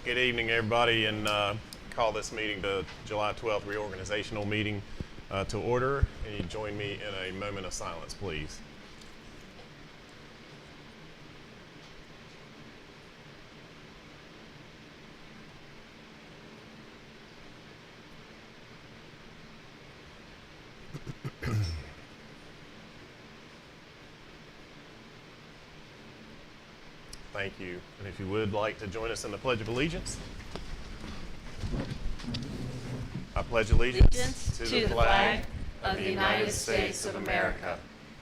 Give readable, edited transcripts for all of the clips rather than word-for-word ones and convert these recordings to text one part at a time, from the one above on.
Good evening, everybody, and call this meeting, the July 12th reorganizational meeting, to order. And you join me in a moment of silence, please. Thank you. And if you would like to join us in the Pledge of Allegiance. I pledge allegiance to the flag of the United States of America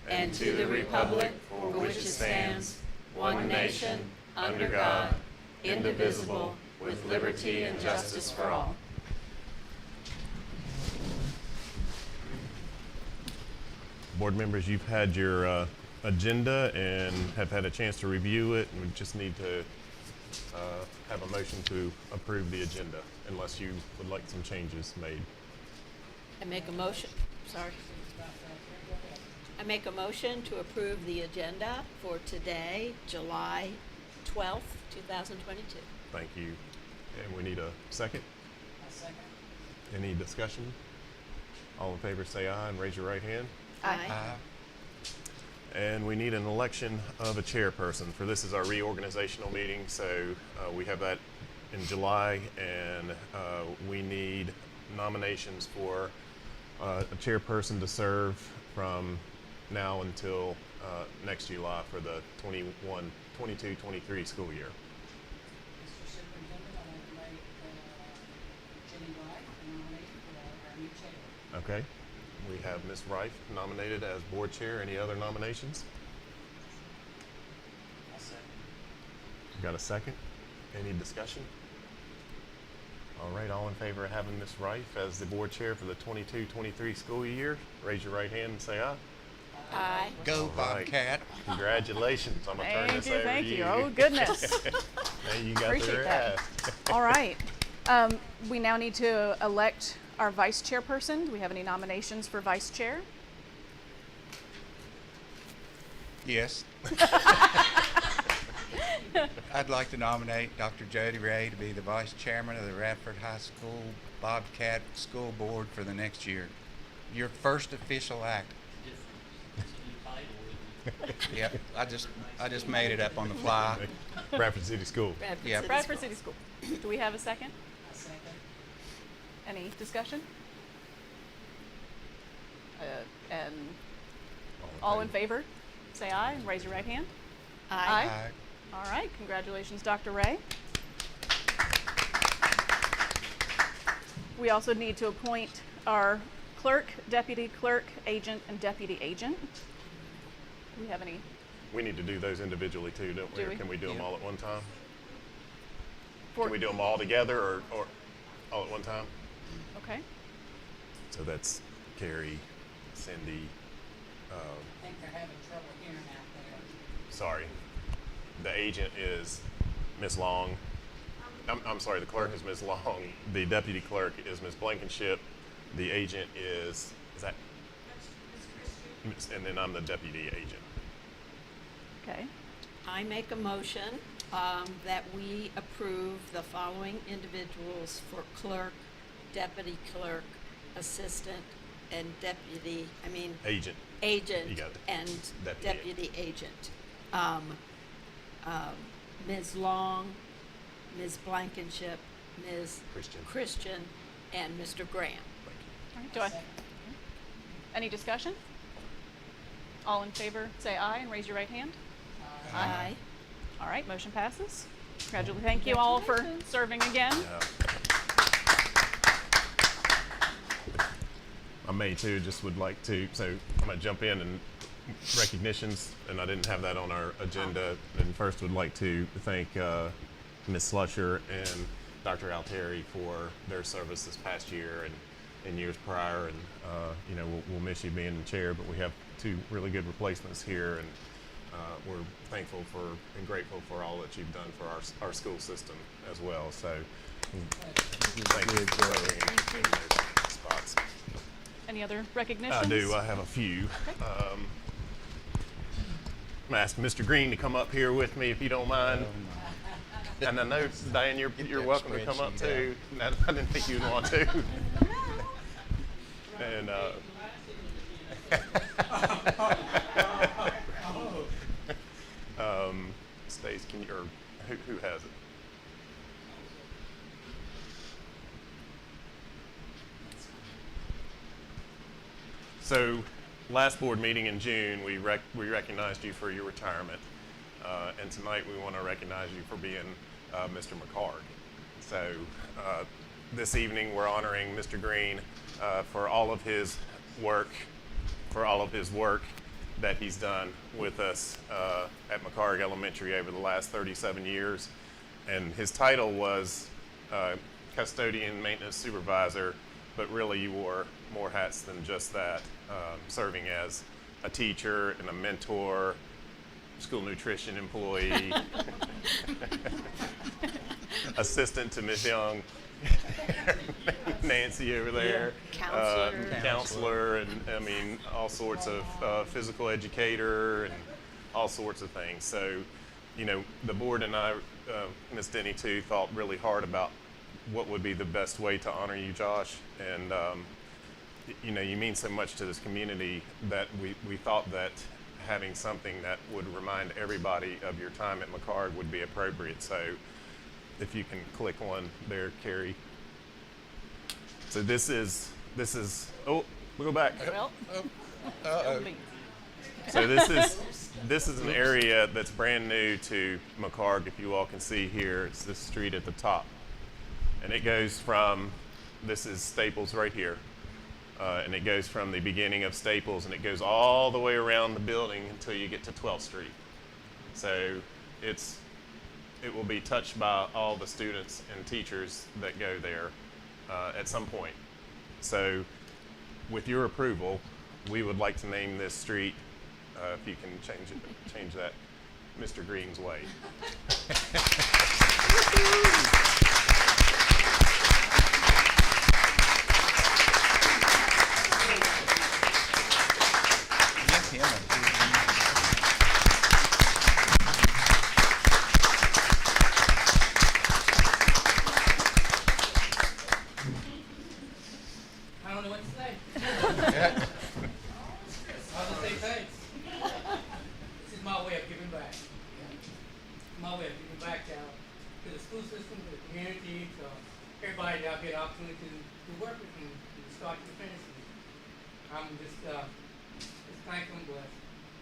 and to the republic for which it stands, one nation, under God, indivisible, with liberty and justice for all. Board members, you've had your agenda and have had a chance to review it, and we just need to have a motion to approve the agenda unless you would like some changes made. I make a motion to approve the agenda for today, July 12th, 2022. Thank you. And we need a second. A second. Any discussion? All in favor say aye and raise your right hand. Aye. And we need an election of a chairperson. For this is our reorganizational meeting, so we have that in July, and we need nominations for a chairperson to serve from now until next July for the 22-23 school year. Mr. Superintendent, I'd like to make Jenny Wright the nominee for our new chair. Okay. We have Ms. Rife nominated as board chair. Any other nominations? A second. Got a second? Any discussion? All right, all in favor of having Ms. Rife as the board chair for the 22-23 school year, raise your right hand and say aye. Aye. Go All right. Bobcat. Congratulations. I'm going to turn this over to Thank you. you. Oh, goodness. Hey, you got Appreciate the that. rest. All right. We now need to elect our vice chairperson. Do we have any nominations for vice chair? Yes. I'd like to nominate Dr. Jody Ray to be the vice chairman of the Radford High School Bobcat School Board for the next year. Your first official act. Yep. I just made it up on the fly. Bradford City School. Yep. Bradford City School. Do we have a second? A second. Any discussion? And all in favor, say aye and raise your right hand. Aye. Aye. All right. Congratulations, Dr. Ray. We also need to appoint our clerk, deputy clerk, agent, and deputy agent. Do we have any? We need to do those individually too, don't we? Do Or we? can we do them Yeah. all at one time? For, Can we do them all together or all at one time? Okay. So that's Carrie, Cindy, I think they're having trouble hearing out there. sorry. The agent is Ms. Long. I'm sorry, the clerk is Ms. Long. The deputy clerk is Ms. Blankenship. The agent is that? And then I'm the deputy agent. Okay. I make a motion that we approve the following individuals for clerk, deputy clerk, assistant, and Agent. agent You got it. and Deputy. deputy agent. Ms. Long, Ms. Blankenship, Ms. Christian. and Mr. Graham. All right. Do I? Any discussion? All in favor, say aye and raise your right hand. Aye. All right, motion passes. Congratulations. Thank you all for serving again. I may too, just would like to, so I'm going to jump in and recognitions, and I didn't have that on our agenda. And first would like to thank Ms. Slusher and Dr. Altieri for their service this past year and years prior. And, we'll miss you being the chair, but we have two really good replacements here. And we're thankful for and grateful for all that you've done for our school system as well. So thank you for serving in those spots. Any other recognitions? I do. I have a few. I'm gonna ask Mr. Green to come up here with me if you don't mind. And I know, Diane, you're that welcome to come up spreadsheet too. I didn't think you'd want to. And Stace, can you, or who has it? So, last board meeting in June, we recognized you for your retirement, and tonight we want to recognize you for being Mr. McCarg. So, this evening we're honoring Mr. Green for all of his work, that he's done with us at McCarg Elementary over the last 37 years, and his title was custodian maintenance supervisor. But really, you wore more hats than just that, serving as a teacher and a mentor, school nutrition employee, assistant to Miss Young, Nancy over there, counselor, and I mean, all sorts of physical educator and all sorts of things. So, you know, the board and I, Miss Denny too, thought really hard about what would be the best way to honor you, Josh. And, you know, you mean so much to this community that we thought that having something that would remind everybody of your time at McCarg would be appropriate. So if you can click one there, Carrie. So this is, oh, we'll go back. Well, Uh-oh. So this is an area that's brand new to McCarg. If you all can see here, it's this street at the top. And it goes from, this is Staples right here, and it goes from the beginning of Staples and it goes all the way around the building until you get to 12th Street. So it will be touched by all the students and teachers that go there at some point. So with your approval, we would like to name this street, if you can change that, Mr. Green's Way. Give him a I don't know what to say. big- I'll just say thanks. This is my way of giving back. My way of giving back to the school system, to the community, to everybody that I get an opportunity to work with from the start to finish. I'm just thankful and blessed.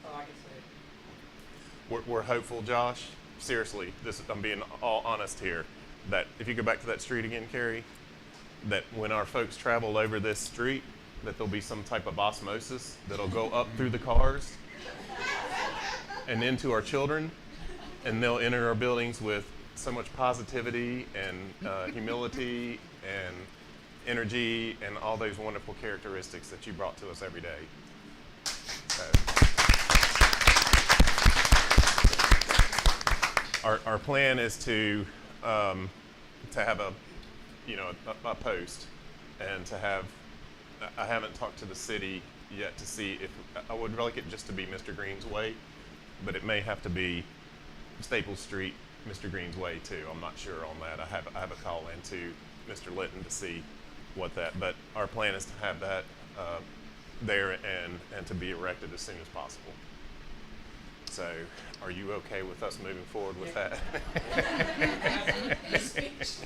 That's all I can say. We're hopeful, Josh. Seriously, I'm being all honest here. That if you go back to that street again, Carrie, that when our folks travel over this street, that there'll be some type of osmosis that'll go up through the cars and into our children, and they'll enter our buildings with so much positivity and humility and energy and all those wonderful characteristics that you brought to us every day. So, our plan is to have a post, and to have, I haven't talked to the city yet to see if, I would like it just to be Mr. Green's Way, but it may have to be Staples Street, Mr. Green's Way too. I'm not sure on that. I have a call into Mr. Litton to see what that, but our plan is to have that there and to be erected as soon as possible. So, are you okay with us moving forward with that? This is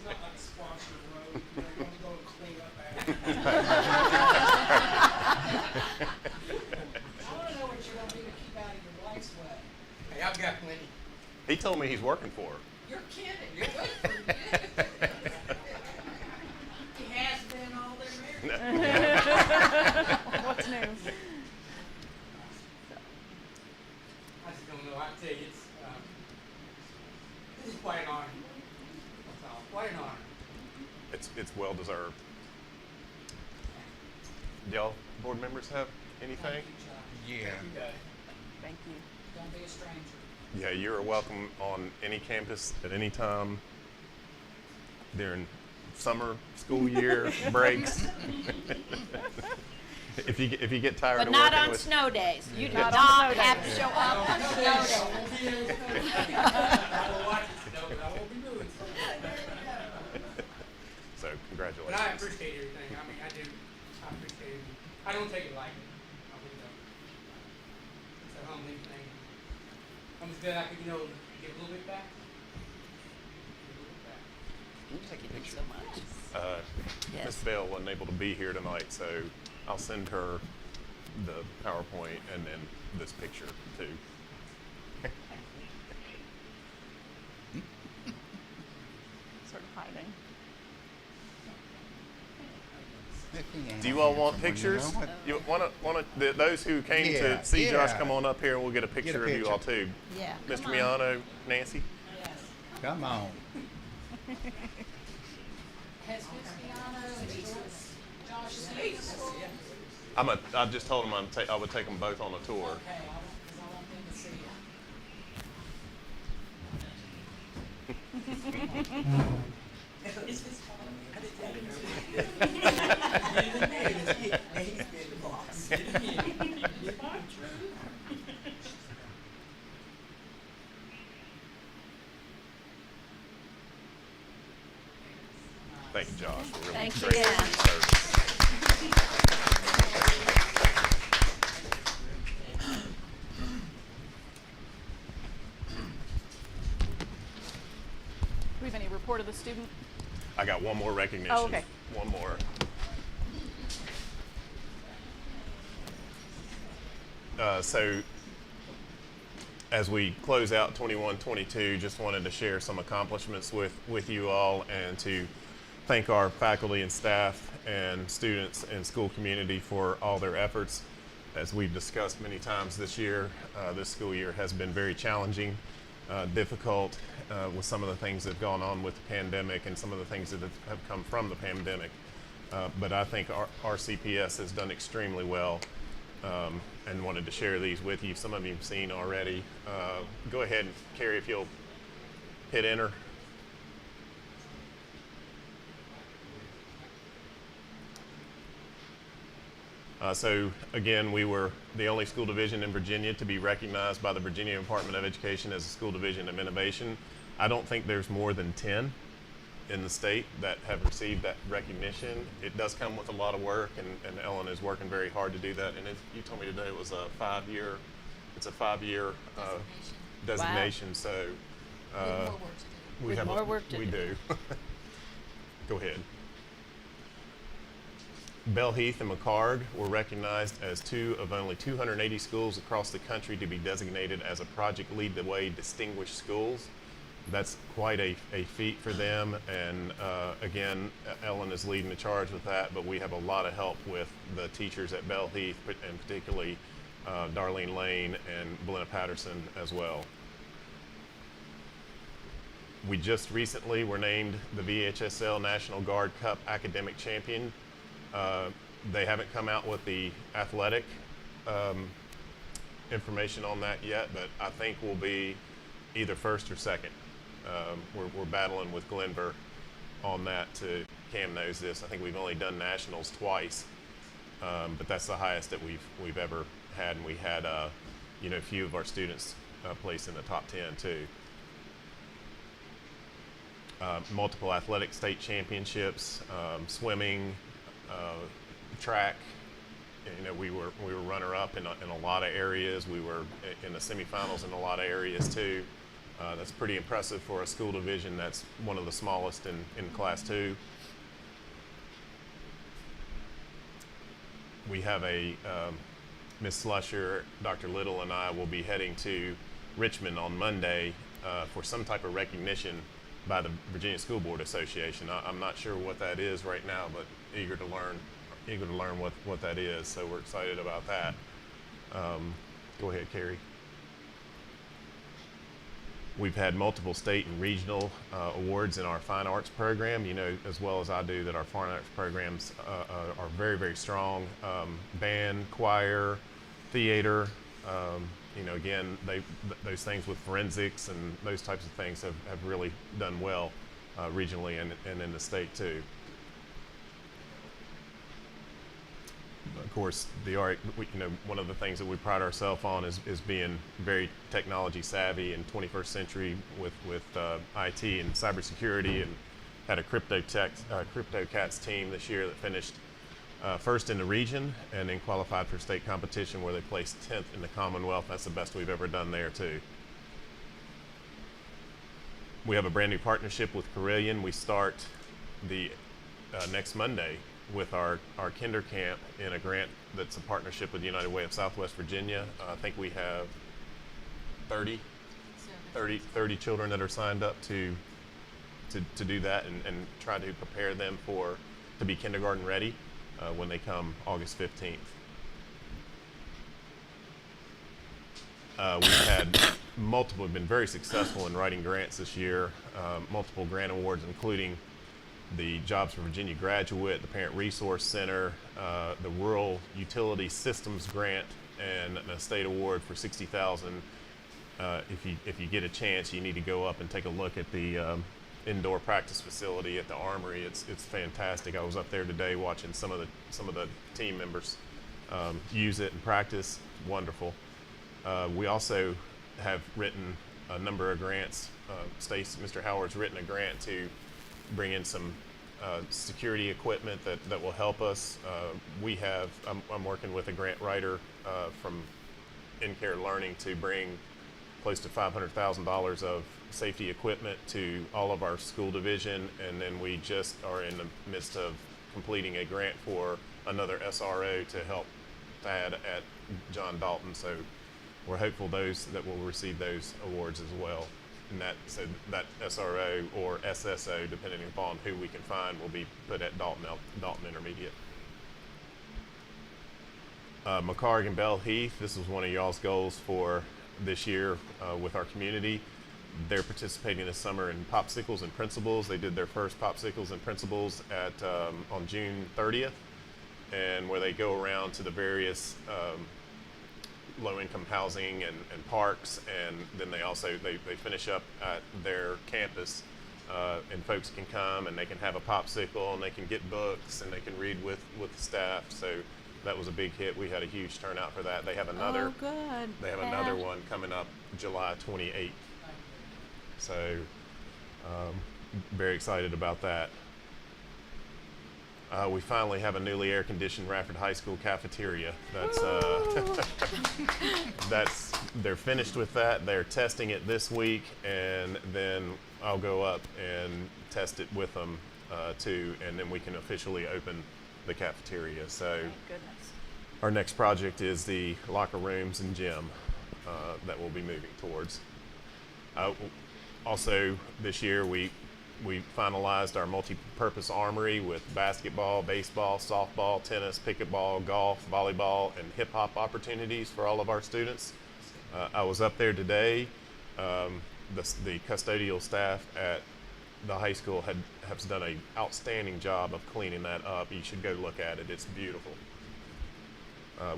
not like a sponsored road. You know, you want to go and clean up after. I want to know what you're going to do to keep out of your wife's way. Hey, I've got plenty. He told me he's working for her. You're kidding. You're good for you. He has been all their married. what's new? I just don't know. I tell you, this is quite an honor. That's all. Quite an honor. It's well deserved. Y'all board members have anything? Thank you, Josh. Yeah. Thank you, guys. Thank you. Don't be a stranger. Yeah, you're welcome on any campus at any time during summer, school year, breaks. If you get tired But of not working on with, snow days. You do Not not on snow have days. to show up on snow days. appreciate everything. I mean, I do. I appreciate it. I don't take it lightly. I really don't. It's a humbling thing. I'm just glad I could, give a little bit back. Give a little bit back. Thank you so much. Ms. Yes. Bell wasn't able to be here tonight, so I'll send her the PowerPoint and then this picture too. Sort of hiding. Do you all want pictures? You those who came Yeah, to see Josh, yeah. come on up here and we'll get a picture of you all too. Yeah. Mr. come on. Miano, Nancy. Yes. Come on. I just told him I would take them both on a tour. Thank you, Josh. We're really Thanks grateful again. for your service. Do we have any report of the student? I got one more recognition. Oh, okay. One more. So as we close out 21-22, just wanted to share some accomplishments with you all and to thank our faculty and staff and students and school community for all their efforts. As we've discussed many times this year, this school year has been very challenging, difficult with some of the things that have gone on with the pandemic and some of the things that have come from the pandemic. But I think our RCPS has done extremely well, and wanted to share these with you. Some of you have seen already. Go ahead, Carrie, if you'll hit enter. So again, we were the only school division in Virginia to be recognized by the Virginia Department of Education as a school division of innovation. I don't think there's more than 10 in the state that have received that recognition. It does come with a lot of work, and Ellen is working very hard to do that. And you told me today it was a 5-year, it's a 5-year designation. So we With have more work to we do. do. Go ahead. Bell Heath and McCard were recognized as 2 of only 280 schools across the country to be designated as a Project Lead the Way Distinguished Schools. That's quite a feat for them, and again, Ellen is leading the charge with that, but we have a lot of help with the teachers at Bell Heath, and particularly Darlene Lane and Belinda Patterson as well. We just recently were named the VHSL National Guard Cup Academic Champion. They haven't come out with the athletic information on that yet, but I think we'll be either first or second. We're battling with Glenver on that. Cam knows this. I think we've only done nationals twice, but that's the highest that we've ever had, and we had a few of our students place in the top 10 too. Multiple athletic state championships, swimming, track. We were runner-up in a lot of areas. We were in the semifinals in a lot of areas too. That's pretty impressive for a school division that's one of the smallest in Class 2. We have Ms. Slusher, Dr. Little, and I will be heading to Richmond on Monday for some type of recognition by the Virginia School Board Association. I'm not sure what that is right now, but eager to learn what that is. So we're excited about that. Go ahead, Carrie. We've had multiple state and regional awards in our fine arts program. As well as I do, that our fine arts programs are very, very strong. Band, choir, theater. Again, those things with forensics and those types of things have really done well regionally and in the state too. Of course, one of the things that we pride ourselves on is being very technology savvy and 21st century with IT and cybersecurity, and had a Crypto Cats team this year that finished first in the region and then qualified for state competition where they placed 10th in the Commonwealth. That's the best we've ever done there too. We have a brand new partnership with Carillion. We start the next Monday with our kinder camp in a grant that's a partnership with United Way of Southwest Virginia. I think we have 30 children that are signed up to do that and try to prepare them to be kindergarten ready when they come August 15th. We've been very successful in writing grants this year, multiple grant awards, including the Jobs for Virginia Graduate, the Parent Resource Center, the Rural Utility Systems Grant, and a state award for $60,000. If you get a chance, you need to go up and take a look at the indoor practice facility at the Armory. It's fantastic. I was up there today watching some of the team members use it and practice. Wonderful. We also have written a number of grants. Mr. Howard's written a grant to bring in some security equipment that will help us. I'm working with a grant writer from In-Care Learning to bring close to $500,000 of safety equipment to all of our school division, and then we just are in the midst of completing a grant for another SRO to help Thad at John Dalton. So we're hopeful those that will receive those awards as well. And that SRO or SSO, depending upon who we can find, will be put at Dalton Intermediate. McCarg and Bell Heath, this was one of y'all's goals for this year with our community. They're participating this summer in Popsicles and Principles. They did their first Popsicles and Principles on June 30th, and where they go around to the various low-income housing and parks, and then they finish up at their campus, and folks can come and they can have a popsicle and they can get books and they can read with the staff. So that was a big hit. We had a huge turnout for that. They have another. Oh, good. They have another one coming up July 28th. So very excited about that. We finally have a newly air-conditioned Radford High School cafeteria. They're finished with that. They're testing it this week, and then I'll go up and test it with them too, and then we can officially open the cafeteria. So Thank goodness. our next project is the locker rooms and gym that we'll be moving towards. Also, this year we finalized our multi-purpose armory with basketball, baseball, softball, tennis, pickleball, golf, volleyball, and hip-hop opportunities for all of our students. I was up there today. The custodial staff at the high school has done an outstanding job of cleaning that up. You should go look at it. It's beautiful.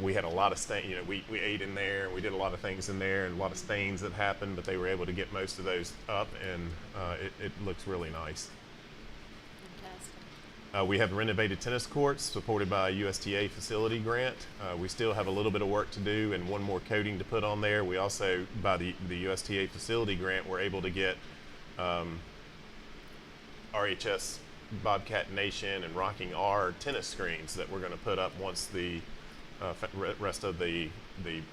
We had a lot of we ate in there, and we did a lot of things in there, and a lot of stains that happened, but they were able to get most of those up, and it looks really nice. Fantastic. We have renovated tennis courts supported by a USTA facility grant. We still have a little bit of work to do and one more coating to put on there. We also, by the USTA facility grant, were able to get RHS Bobcat Nation and Rocking R tennis screens that we're going to put up once the rest of the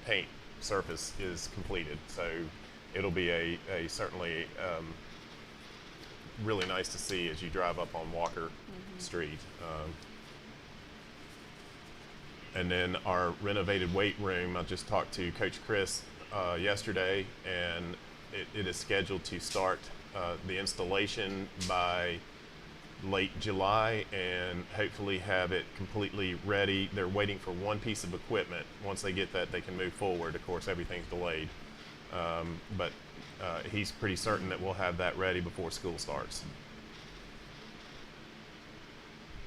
paint surface is completed. So it'll be a certainly really nice to see as you drive up on Walker Street. And then our renovated weight room, I just talked to Coach Chris yesterday, and it is scheduled to start the installation by late July and hopefully have it completely ready. They're waiting for one piece of equipment. Once they get that, they can move forward. Of course, everything's delayed. But he's pretty certain that we'll have that ready before school starts.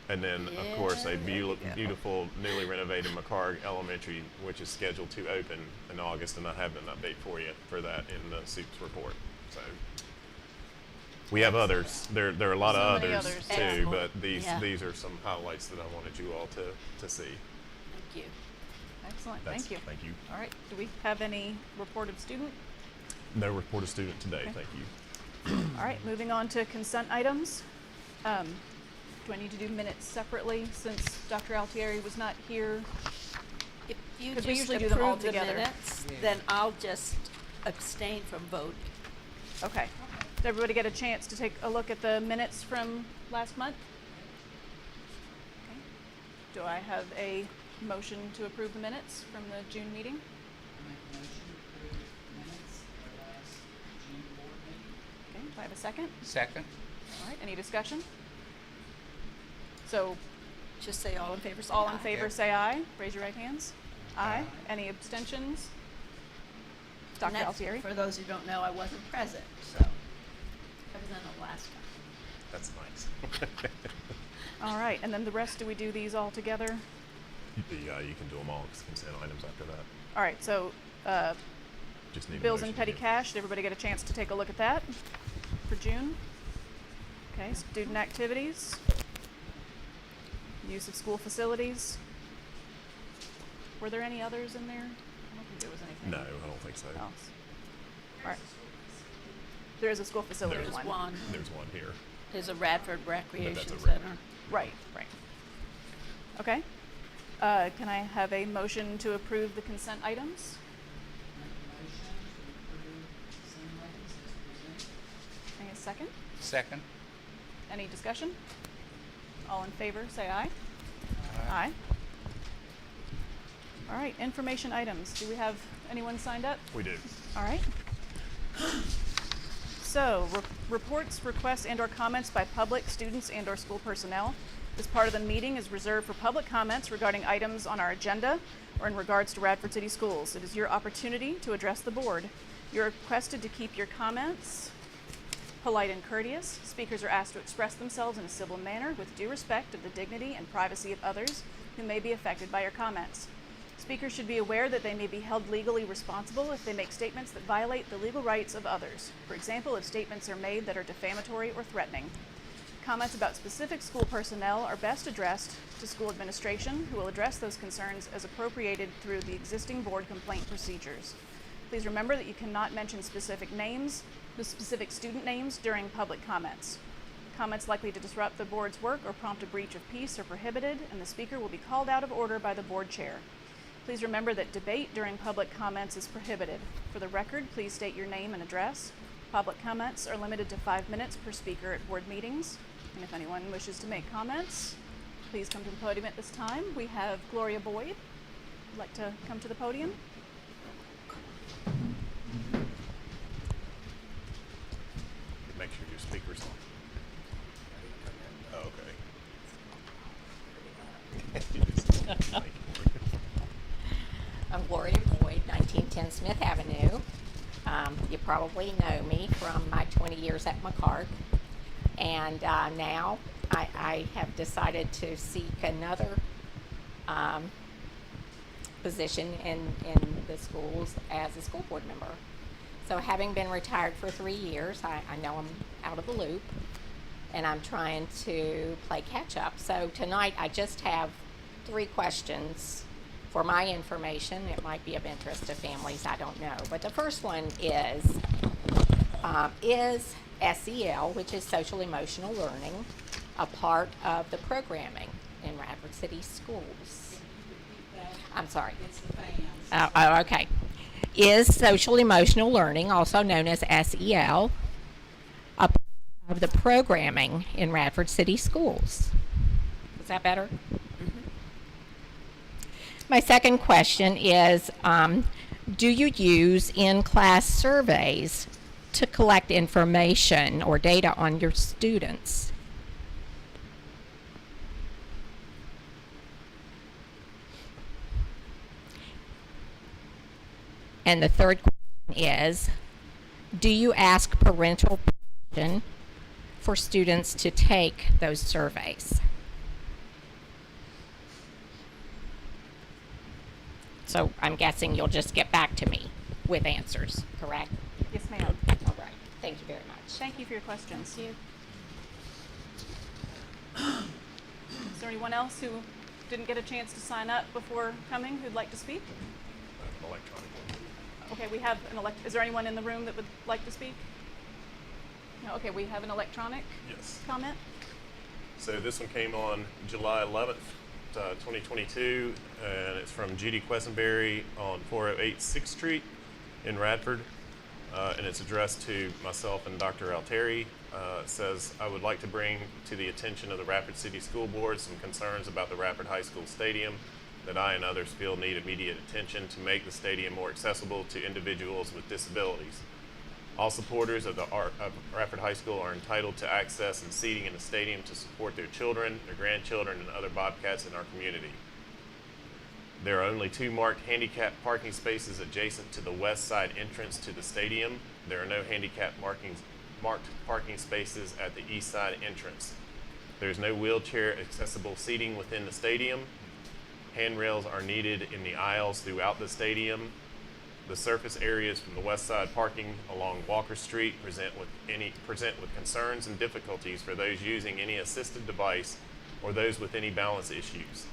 And then, of course, a beautiful newly renovated McCarg Elementary, which is scheduled to open in August, and I have an update for you for that in the SUPS report. So we have others. There are a lot of many others others. too, Excellent. but these Yeah. are some highlights that I wanted you all to see. Thank you. Excellent. That's- Thank you. Thank you. All right. Do we have any report of student? No report of student today. Okay. Thank you. All right. Moving on to consent items. Do I need to do minutes separately since Dr. Altieri was not here? If you 'Cause we just usually do them all approve the together. minutes, then I'll just abstain from voting. Okay. Did everybody get a chance to take a look at the minutes from last month? Okay. Do I have a motion to approve the minutes from the June meeting? I make a motion to approve minutes of the last June board meeting. Okay, do I have a second? Second? All right, any discussion? So, Just say all in favor, say all in aye. favor Yep. say aye. Raise your right hands. Aye. Aye. Any abstentions? And Dr. that's- Altieri? For those who don't know, I wasn't present, so I was on the last time. That's nice. All right, and then the rest, do we do these all together? Yeah, you can do them all as consent items after that. All right, so Just need a bills and motion petty here. cash, did everybody get a chance to take a look at that for June? Okay, student activities. Use of school facilities. Were there any others in there? I don't think there was anything. No, I don't think so. Else. All right. There is a school facility There's one. one, There's one here. there's a Radford Recreation that's a Center. Right, right. Okay. Can I have a motion to approve the consent items? Make a motion to approve consent items as presented. Any second? Second? Any discussion? All in favor, say aye. Aye. All right, information items. Do we have anyone signed up? We do. All right. So, reports, requests, and/or comments by public, students, and/or school personnel. This part of the meeting is reserved for public comments regarding items on our agenda or in regards to Radford City Schools. It is your opportunity to address the board. You're requested to keep your comments polite and courteous. Speakers are asked to express themselves in a civil manner with due respect of the dignity and privacy of others who may be affected by your comments. Speakers should be aware that they may be held legally responsible if they make statements that violate the legal rights of others. For example, if statements are made that are defamatory or threatening. Comments about specific school personnel are best addressed to school administration, who will address those concerns as appropriated through the existing board complaint procedures. Please remember that you cannot mention specific names, the specific student names during public comments. Comments likely to disrupt the board's work or prompt a breach of peace are prohibited, and the speaker will be called out of order by the board chair. Please remember that debate during public comments is prohibited. For the record, please state your name and address. Public comments are limited to 5 minutes per speaker at board meetings. And if anyone wishes to make comments, please come to the podium at this time. We have Gloria Boyd. Would like to come to the podium? Make sure your speaker's on. Oh, okay. I'm Gloria Boyd, 1910 Smith Avenue. You probably know me from my 20 years at McCart. And now I have decided to seek another position in the schools as a school board member. So having been retired for 3 years, I know I'm out of the loop, and I'm trying to play catch up. So tonight I just have 3 questions for my information. It might be of interest to families, I don't know. But the first one is SEL, which is social emotional learning, a part of the programming in Radford City Schools? I'm sorry. It's the fans. Okay. Is social emotional learning, also known as SEL, a part of the programming in Radford City Schools? Is that better? My second question is, do you use in-class surveys to collect information or data on your students? And the third question is, do you ask parental permission for students to take those surveys? So I'm guessing you'll just get back to me with answers, correct? Yes, ma'am. All right. Thank you very much. Thank you for your questions. Is there anyone else who didn't get a chance to sign up before coming who'd like to speak? Electronic one. Okay, we have is there anyone in the room that would like to speak? No, okay, we have an electronic Yes. comment. So this one came on July 11th, 2022, and it's from Judy Quesenberry on 408 6th Street in Radford, and it's addressed to myself and Dr. Altieri. It says, I would like to bring to the attention of the Radford City School Board some concerns about the Radford High School Stadium that I and others feel need immediate attention to make the stadium more accessible to individuals with disabilities. All supporters of Radford High School are entitled to access and seating in the stadium to support their children, their grandchildren, and other Bobcats in our community. There are only 2 marked handicap parking spaces adjacent to the west side entrance to the stadium. There are no handicap marked parking spaces at the east side entrance. There is no wheelchair accessible seating within the stadium. Handrails are needed in the aisles throughout the stadium. The surface areas from the west side parking along Walker Street present with concerns and difficulties for those using any assisted device or those with any balance issues.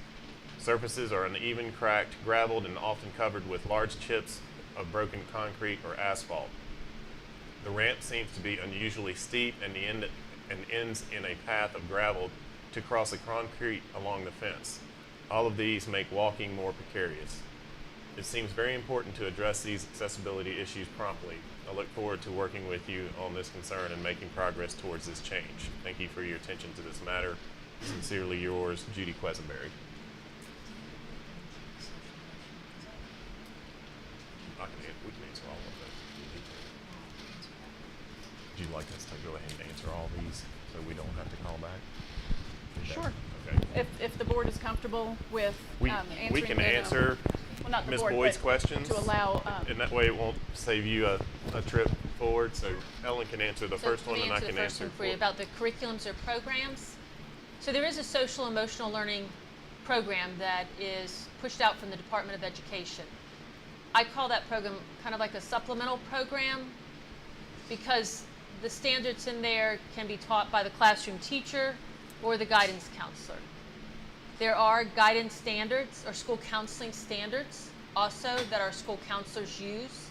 Surfaces are uneven, cracked, graveled, and often covered with large chips of broken concrete or asphalt. The ramp seems to be unusually steep and ends in a path of gravel to cross the concrete along the fence. All of these make walking more precarious. It seems very important to address these accessibility issues promptly. I look forward to working with you on this concern and making progress towards this change. Thank you for your attention to this matter. Sincerely yours, Judy Quesenberry. We can answer all of them. Would you like us to go ahead and answer all these so we don't have to call back? Sure. Okay. If the board is comfortable with answering. We can the, answer well, not the Ms. board, Boyd's but questions. to allow. And that way it won't save you a trip forward. So Ellen can answer the first one and I can answer the first one for you about the curriculums or programs. So there is a social emotional learning program that is pushed out from the Department of Education. I call that program kind of like a supplemental program because the standards in there can be taught by the classroom teacher or the guidance counselor. There are guidance standards or school counseling standards also that our school counselors use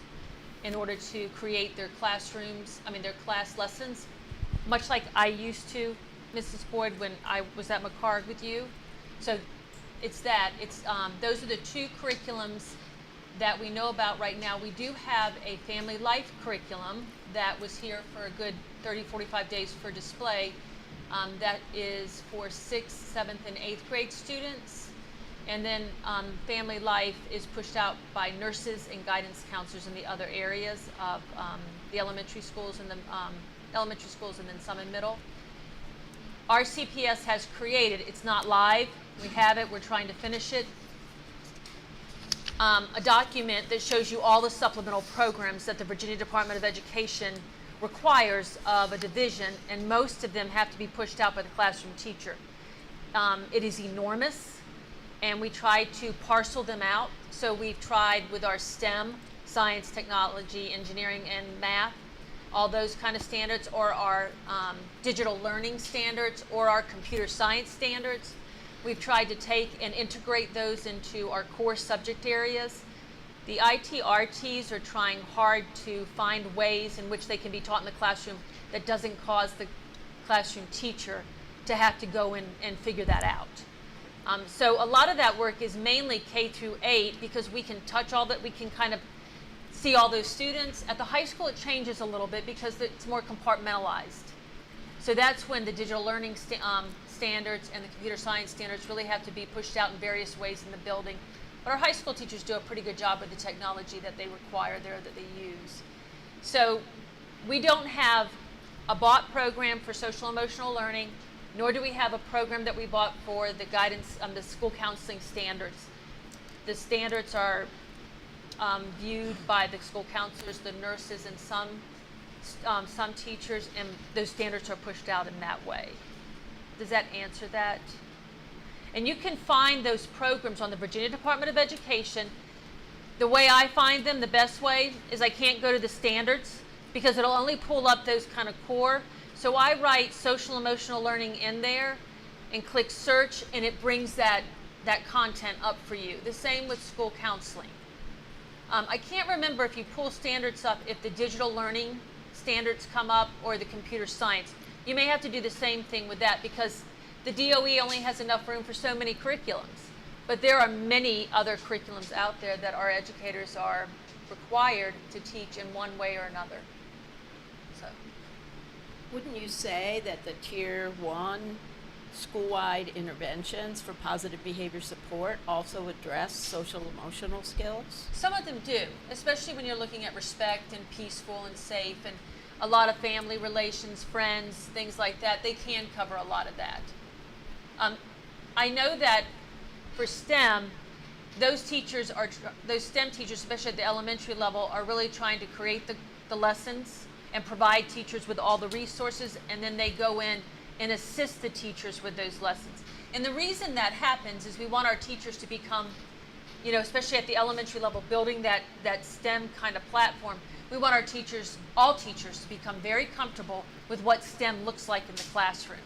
in order to create their their class lessons, much like I used to, Mrs. Boyd, when I was at McCarg with you. So it's those are the 2 curriculums that we know about right now. We do have a family life curriculum that was here for a good 30, 45 days for display. That is for 6th, 7th, and 8th grade students. And then family life is pushed out by nurses and guidance counselors in the other areas of the elementary schools and then some in middle. RCPS has created, it's not live, we have it, we're trying to finish it, a document that shows you all the supplemental programs that the Virginia Department of Education requires of a division, and most of them have to be pushed out by the classroom teacher. It is enormous, and we try to parcel them out. So we've tried with our STEM, science, technology, engineering, and math, all those kind of standards, or our digital learning standards, or our computer science standards. We've tried to take and integrate those into our core subject areas. The ITRTs are trying hard to find ways in which they can be taught in the classroom that doesn't cause the classroom teacher to have to go in and figure that out. So a lot of that work is mainly K through 8 because we can touch all that, we can kind of see all those students. At the high school it changes a little bit because it's more compartmentalized. So that's when the digital learning standards and the computer science standards really have to be pushed out in various ways in the building. But our high school teachers do a pretty good job with the technology that they require there that they use. So we don't have a bought program for social emotional learning, nor do we have a program that we bought for the guidance, the school counseling standards. The standards are viewed by the school counselors, the nurses, and some teachers, and those standards are pushed out in that way. Does that answer that? And you can find those programs on the Virginia Department of Education. The way I find them, the best way, is I can't go to the standards because it'll only pull up those kind of core. So I write social emotional learning in there and click search, and it brings that content up for you. The same with school counseling. I can't remember if you pull standards up, if the digital learning standards come up or the computer science. You may have to do the same thing with that because the DOE only has enough room for so many curriculums. But there are many other curriculums out there that our educators are required to teach in one way or another. So, Wouldn't you say that the Tier 1 school-wide interventions for positive behavior support also address social emotional skills? some of them do, especially when you're looking at respect and peaceful and safe and a lot of family relations, friends, things like that. They can cover a lot of that. I know that for STEM, those STEM teachers, especially at the elementary level, are really trying to create the lessons and provide teachers with all the resources, and then they go in and assist the teachers with those lessons. And the reason that happens is we want our teachers to become, especially at the elementary level, building that STEM kind of platform. We want our teachers, all teachers, to become very comfortable with what STEM looks like in the classroom,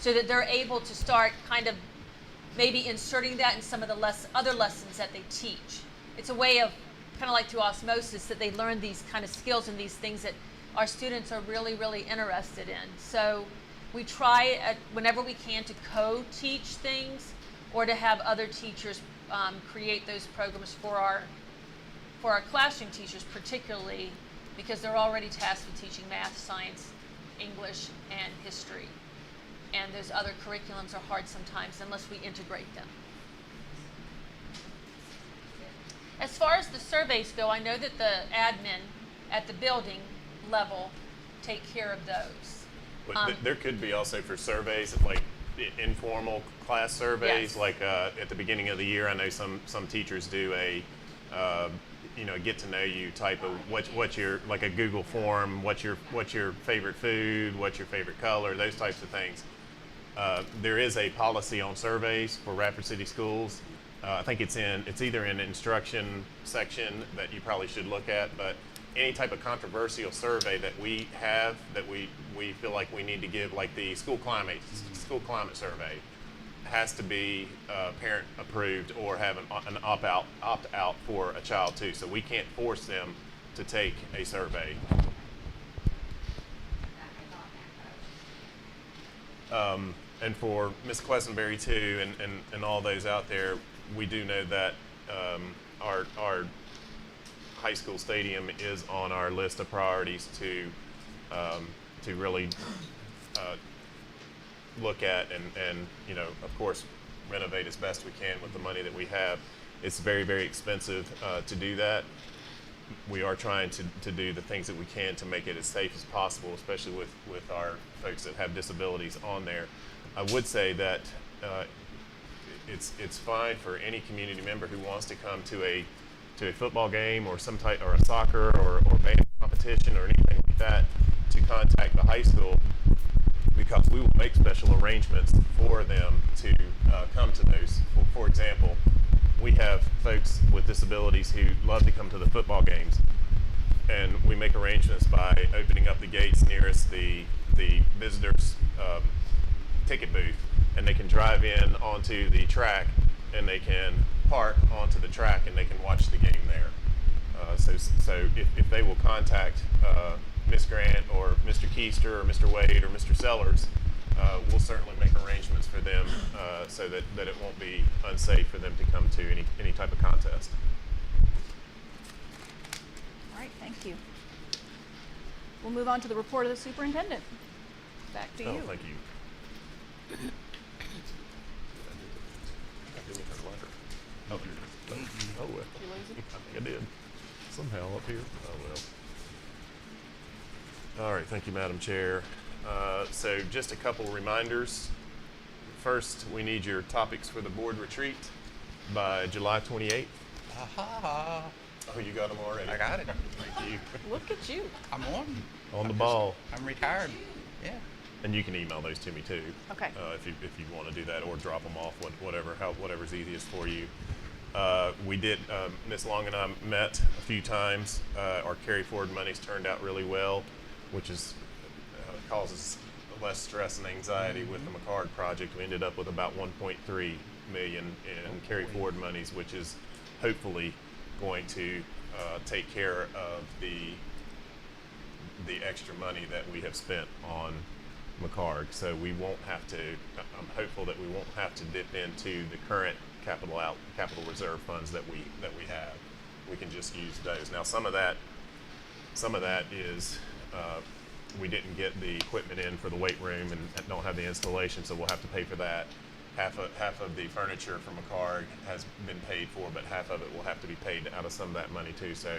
so that they're able to start kind of maybe inserting that in some of the other lessons that they teach. It's a way of kind of like through osmosis that they learn these kind of skills and these things that our students are really, really interested in. So we try whenever we can to co-teach things or to have other teachers create those programs for our classroom teachers, particularly because they're already tasked with teaching math, science, English, and history. And those other curriculums are hard sometimes unless we integrate them. As far as the surveys go, I know that the admin at the building level take care of those. But there could be also for surveys, like informal class surveys, Yes. like at the beginning of the year. I know some teachers do a get to know you type of what's your, like a Google form, what's your favorite food, what's your favorite color, those types of things. There is a policy on surveys for Radford City Schools. I think it's either in instruction section that you probably should look at, but any type of controversial survey that we have that we feel like we need to give, like the school climate survey, has to be parent approved or have an opt out for a child too. So we can't force them to take a survey. And for Ms. Quessenberry too, and all those out there, we do know that our high school stadium is on our list of priorities to really look at and of course renovate as best we can with the money that we have. It's very, very expensive to do that. We are trying to do the things that we can to make it as safe as possible, especially with our folks that have disabilities on there. I would say that it's fine for any community member who wants to come to a football game or or a soccer or band competition or anything like that to contact the high school, because we will make special arrangements for them to come to those. For example, we have folks with disabilities who love to come to the football games, and we make arrangements by opening up the gates nearest the visitors' ticket booth, and they can drive in onto the track, and they can park onto the track, and they can watch the game there. So if they will contact Ms. Grant or Mr. Keister or Mr. Wade or Mr. Sellers, we'll certainly make arrangements for them so that it won't be unsafe for them to come to any type of contest. All right, thank you. We'll move on to the report of the superintendent. Back to you. Oh, thank you. Oh, well. You lazy? I think I did. Somehow up here. Oh, well. All right, thank you, Madam Chair. So just a couple reminders. First, we need your topics for the board retreat by July 28th. Aha! Oh, you got them already? I got it. Thank you. Look at you. I'm On the ball. I'm retired. Yeah. And you can email those to me too. Okay. If you want to do that, or drop them off, whatever's easiest for you. We did, Ms. Long and I met a few times. Our carry forward money's turned out really well, which is causes less stress and anxiety with the McCard project. We ended up with about 1.3 million in carry forward monies, which is hopefully going to take care of the extra money that we have spent on McCarg. So we won't have to, I'm hopeful that we won't have to dip into the current capital reserve funds that we have. We can just use those. Now some of that is, we didn't get the equipment in for the weight room and don't have the installation, so we'll have to pay for that. Half of the furniture from McCarg has been paid for, but half of it will have to be paid out of some of that money too. So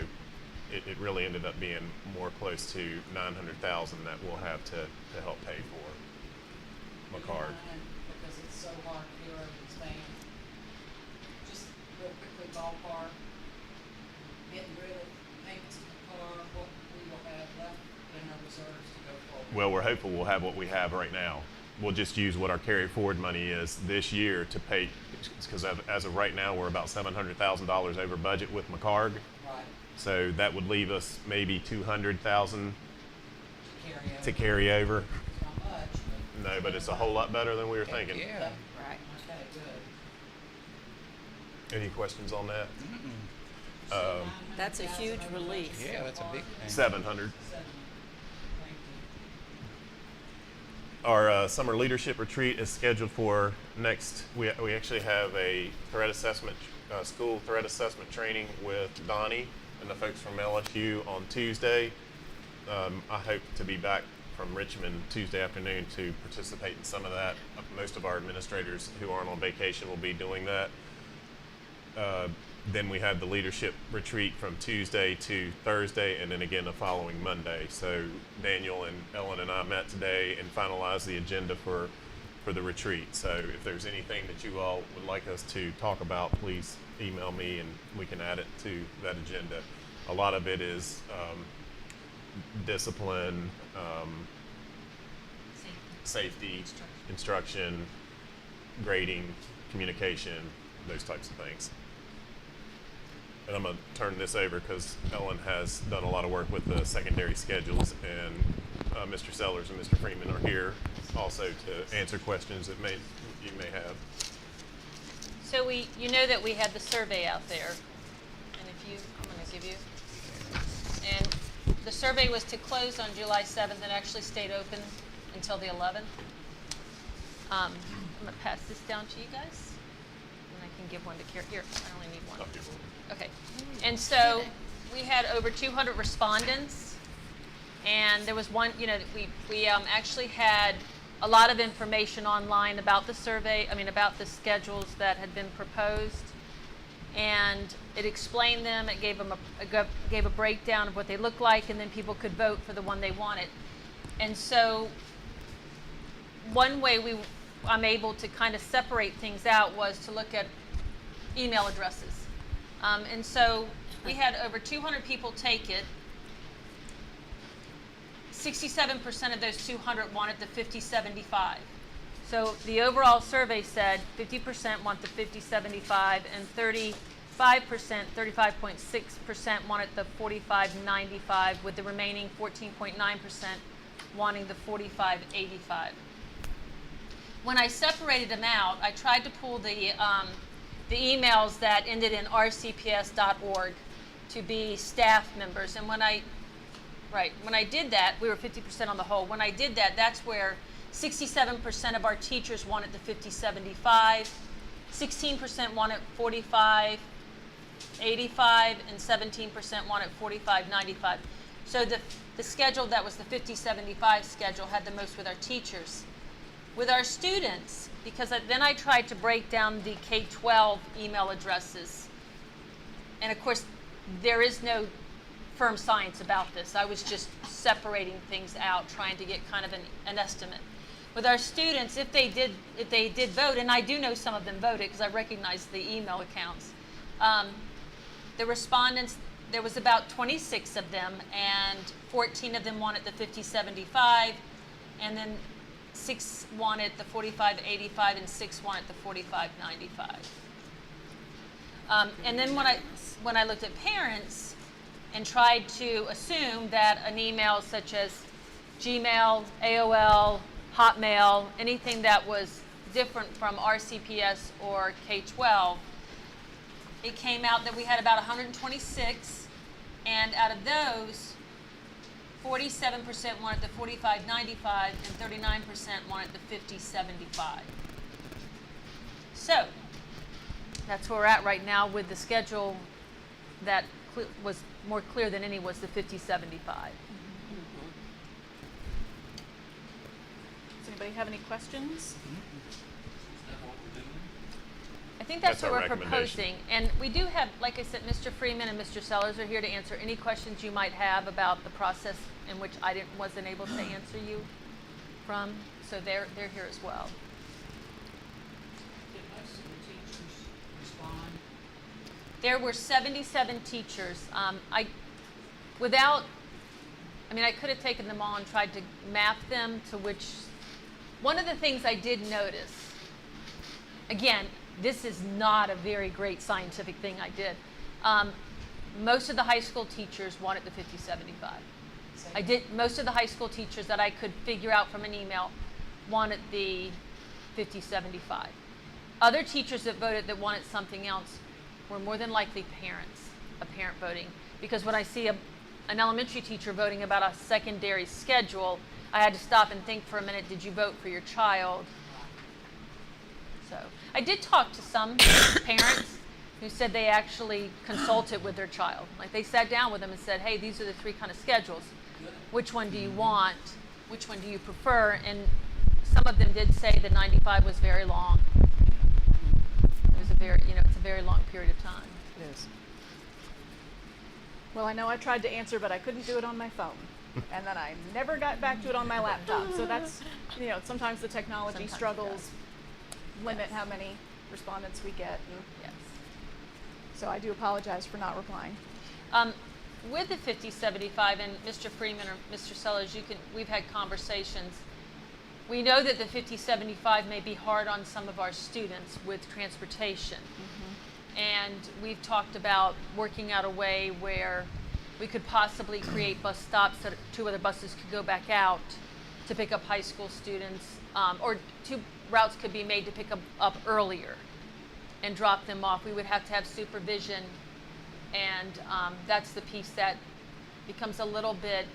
it really ended up being more close to $900,000 that we'll have to help pay for McCarg. Because it's so hard to hear over the span. Just real quickly ballpark, getting rid of payments to McCarg, what we will have left in our reserves to go forward. Well, we're hopeful we'll have what we have right now. We'll just use what our carry forward money is this year to pay, because as of right now, we're about $700,000 over budget with McCarg. Right. So that would leave us maybe $200,000 to Carry carry over. It's not much, but. No, but it's a whole lot better than we were thinking. Yeah. Right. Okay, good. Any questions on that? That's a huge relief. Yeah, that's a big thing. 700. Thank you. Our summer leadership retreat is scheduled for next. We actually have a threat assessment, school threat assessment training with Donnie and the folks from LSU on Tuesday. I hope to be back from Richmond Tuesday afternoon to participate in some of that. Most of our administrators who aren't on vacation will be doing that. Then we have the leadership retreat from Tuesday to Thursday, and then again the following Monday. So Daniel and Ellen and I met today and finalized the agenda for the retreat. So if there's anything that you all would like us to talk about, please email me and we can add it to that agenda. A lot of it is discipline, safety, instruction, grading, communication, those types of things. And I'm going to turn this over because Ellen has done a lot of work with the secondary schedules, and Mr. Sellers and Mr. Freeman are here also to answer questions that you may have. So you know that we had the survey out there, and I'm going to give you, and the survey was to close on July 7th and actually stayed open until the 11th. I'm going to pass this down to you guys, and I can give one to Carrie. Here, I only need one. Okay, and so we had over 200 respondents, and there was one, we actually had a lot of information online about the survey, about the schedules that had been proposed, and it explained them, it gave them gave a breakdown of what they looked like, and then people could vote for the one they wanted. And so one way I'm able to kind of separate things out was to look at email addresses. And so we had over 200 people take it. 67% of those 200 wanted the 50-75. So the overall survey said 50% want the 50-75 and 35.6% wanted the 45-95, with the remaining 14.9% wanting the 45-85. When I separated them out, I tried to pull the emails that ended in rcps.org to be staff members. And when I did that, we were 50% on the whole. When I did that, that's where 67% of our teachers wanted the 50-75, 16% wanted 45-85, and 17% wanted 45-95. So the schedule that was the 50-75 schedule had the most with our teachers. With our students, because then I tried to break down the K-12 email addresses. And of course, there is no firm science about this. I was just separating things out, trying to get kind of an estimate. With our students, if they did vote, and I do know some of them voted because I recognize the email accounts, the respondents, there was about 26 of them, and 14 of them wanted the 50-75, and then 6 wanted the 45-85, and 6 wanted the 45-95. And then when I looked at parents and tried to assume that an email such as Gmail, AOL, Hotmail, anything that was different from RCPS or K-12, it came out that we had about 126, and out of those, 47% wanted the 45-95, and 39% wanted the 50-75. So, that's where we're at right now with the schedule that was more clear than any was the 50-75. Does anybody have any questions? I think that's That's what our we're recommendation. proposing. And we do have, like I said, Mr. Freeman and Mr. Sellers are here to answer any questions you might have about the process in which I wasn't able to answer you from. So they're here as well. Did most of the teachers respond? There were 77 teachers. I could have taken them all and tried to map them to which. One of the things I did notice, again, this is not a very great scientific thing I did. Most of the high school teachers wanted the 50-75. Most of the high school teachers that I could figure out from an email wanted the 50-75. Other teachers that voted that wanted something else were more than likely parents, a parent voting. Because when I see an elementary teacher voting about a secondary schedule, I had to stop and think for a minute, did you vote for your child? So I did talk to some parents who said they actually consulted with their child. Like they sat down with them and said, hey, these are the three kind of schedules. Which one do you want? Which one do you prefer? And some of them did say the 95 was very long. It was it's a very long period of time. It is. Well, I know I tried to answer, but I couldn't do it on my phone. And then I never got back to it on my laptop. So that's, sometimes the technology Sometimes it struggles does. limit Yes. how many respondents we get. And Yes. so I do apologize for not replying. With the 50-75, and Mr. Freeman or Mr. Sellers, we've had conversations. We know that the 50-75 may be hard on some of our students with transportation. And we've talked about working out a way where we could possibly create bus stops that two other buses could go back out to pick up high school students, or two routes could be made to pick them up earlier and drop them off. We would have to have supervision, and that's the piece that becomes a little bit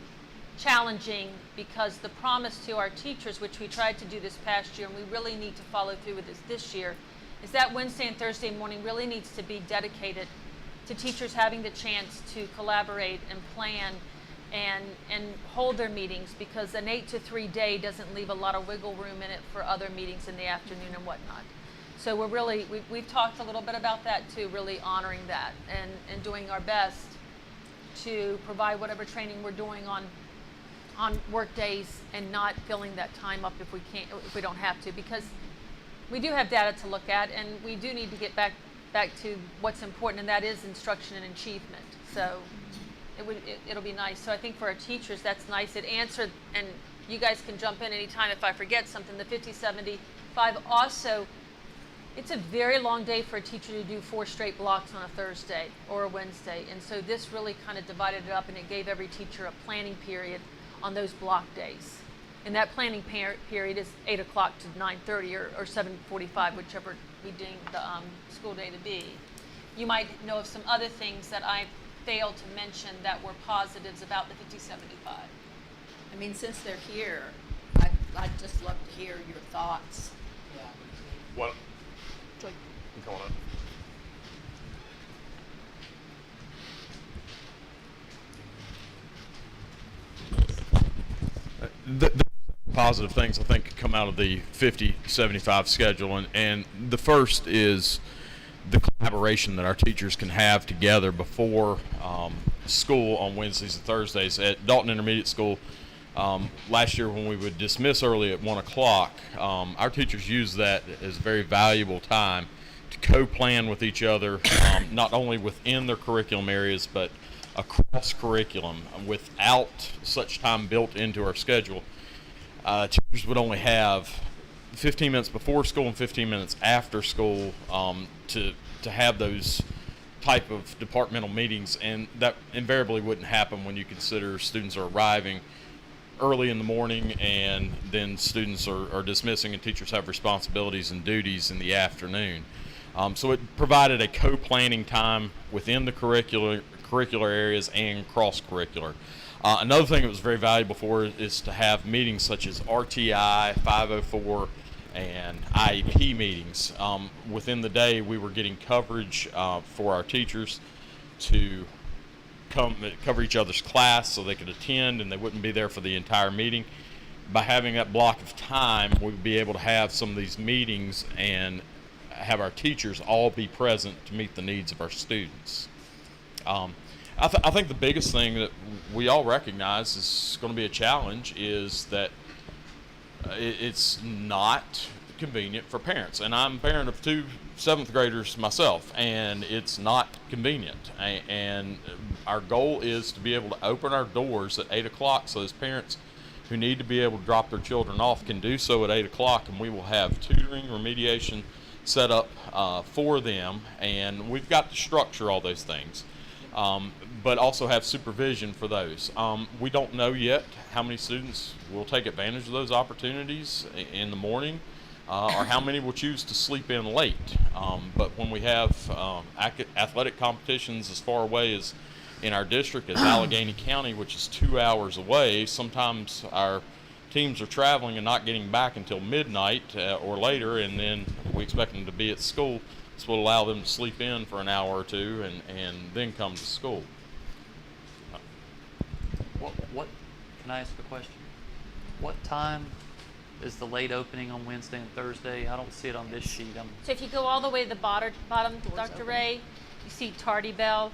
challenging, because the promise to our teachers, which we tried to do this past year and we really need to follow through with this year, is that Wednesday and Thursday morning really needs to be dedicated to teachers having the chance to collaborate and plan and hold their meetings, because an 8 to 3 day doesn't leave a lot of wiggle room in it for other meetings in the afternoon and whatnot. So we've talked a little bit about that too, really honoring that and doing our best to provide whatever training we're doing on work days and not filling that time up if we don't have to, because we do have data to look at, and we do need to get back to what's important, and that is instruction and achievement. So it'll be nice. So I think for our teachers, that's nice. It answered, and you guys can jump in anytime if I forget something. The 50-75 also, it's a very long day for a teacher to do 4 straight blocks on a Thursday or a Wednesday. And so this really kind of divided it up, and it gave every teacher a planning period on those block days. And that planning period is 8 o'clock to 9:30 or 7:45, whichever we deem the school day to be. You might know of some other things that I failed to mention that were positives about the 50-75. I mean, since they're here, I'd just love to hear your thoughts. Yeah. What? Joy. Go on. The positive things I think come out of the 50-75 schedule, and the first is the collaboration that our teachers can have together before school on Wednesdays and Thursdays. At Dalton Intermediate School, last year when we would dismiss early at 1 o'clock, our teachers used that as a very valuable time to co-plan with each other, not only within their curriculum areas, but across curriculum. Without such time built into our schedule, teachers would only have 15 minutes before school and 15 minutes after school to have those type of departmental meetings, and that invariably wouldn't happen when you consider students are arriving early in the morning and then students are dismissing and teachers have responsibilities and duties in the afternoon. So it provided a co-planning time within the curricular areas and cross-curricular. Another thing that was very valuable for is to have meetings such as RTI, 504, and IEP meetings. Within the day, we were getting coverage for our teachers to cover each other's class so they could attend and they wouldn't be there for the entire meeting. By having that block of time, we would be able to have some of these meetings and have our teachers all be present to meet the needs of our students. I think the biggest thing that we all recognize is going to be a challenge is that it's not convenient for parents. And I'm a parent of 2 7th graders myself, and it's not convenient. And our goal is to be able to open our doors at 8 o'clock so those parents who need to be able to drop their children off can do so at 8 o'clock, and we will have tutoring, remediation set up for them, and we've got to structure all those things. But also have supervision for those. We don't know yet how many students will take advantage of those opportunities in the morning, or how many will choose to sleep in late. But when we have athletic competitions as far away as in our district as Allegheny County, which is 2 hours away, sometimes our teams are traveling and not getting back until midnight or later, and then we expect them to be at school. This will allow them to sleep in for an hour or two and then come to school. What can I ask a question? What time is the late opening on Wednesday and Thursday? I don't see it on this sheet. So if you go all the way to the bottom, Dr. Ray, you see tardy bell.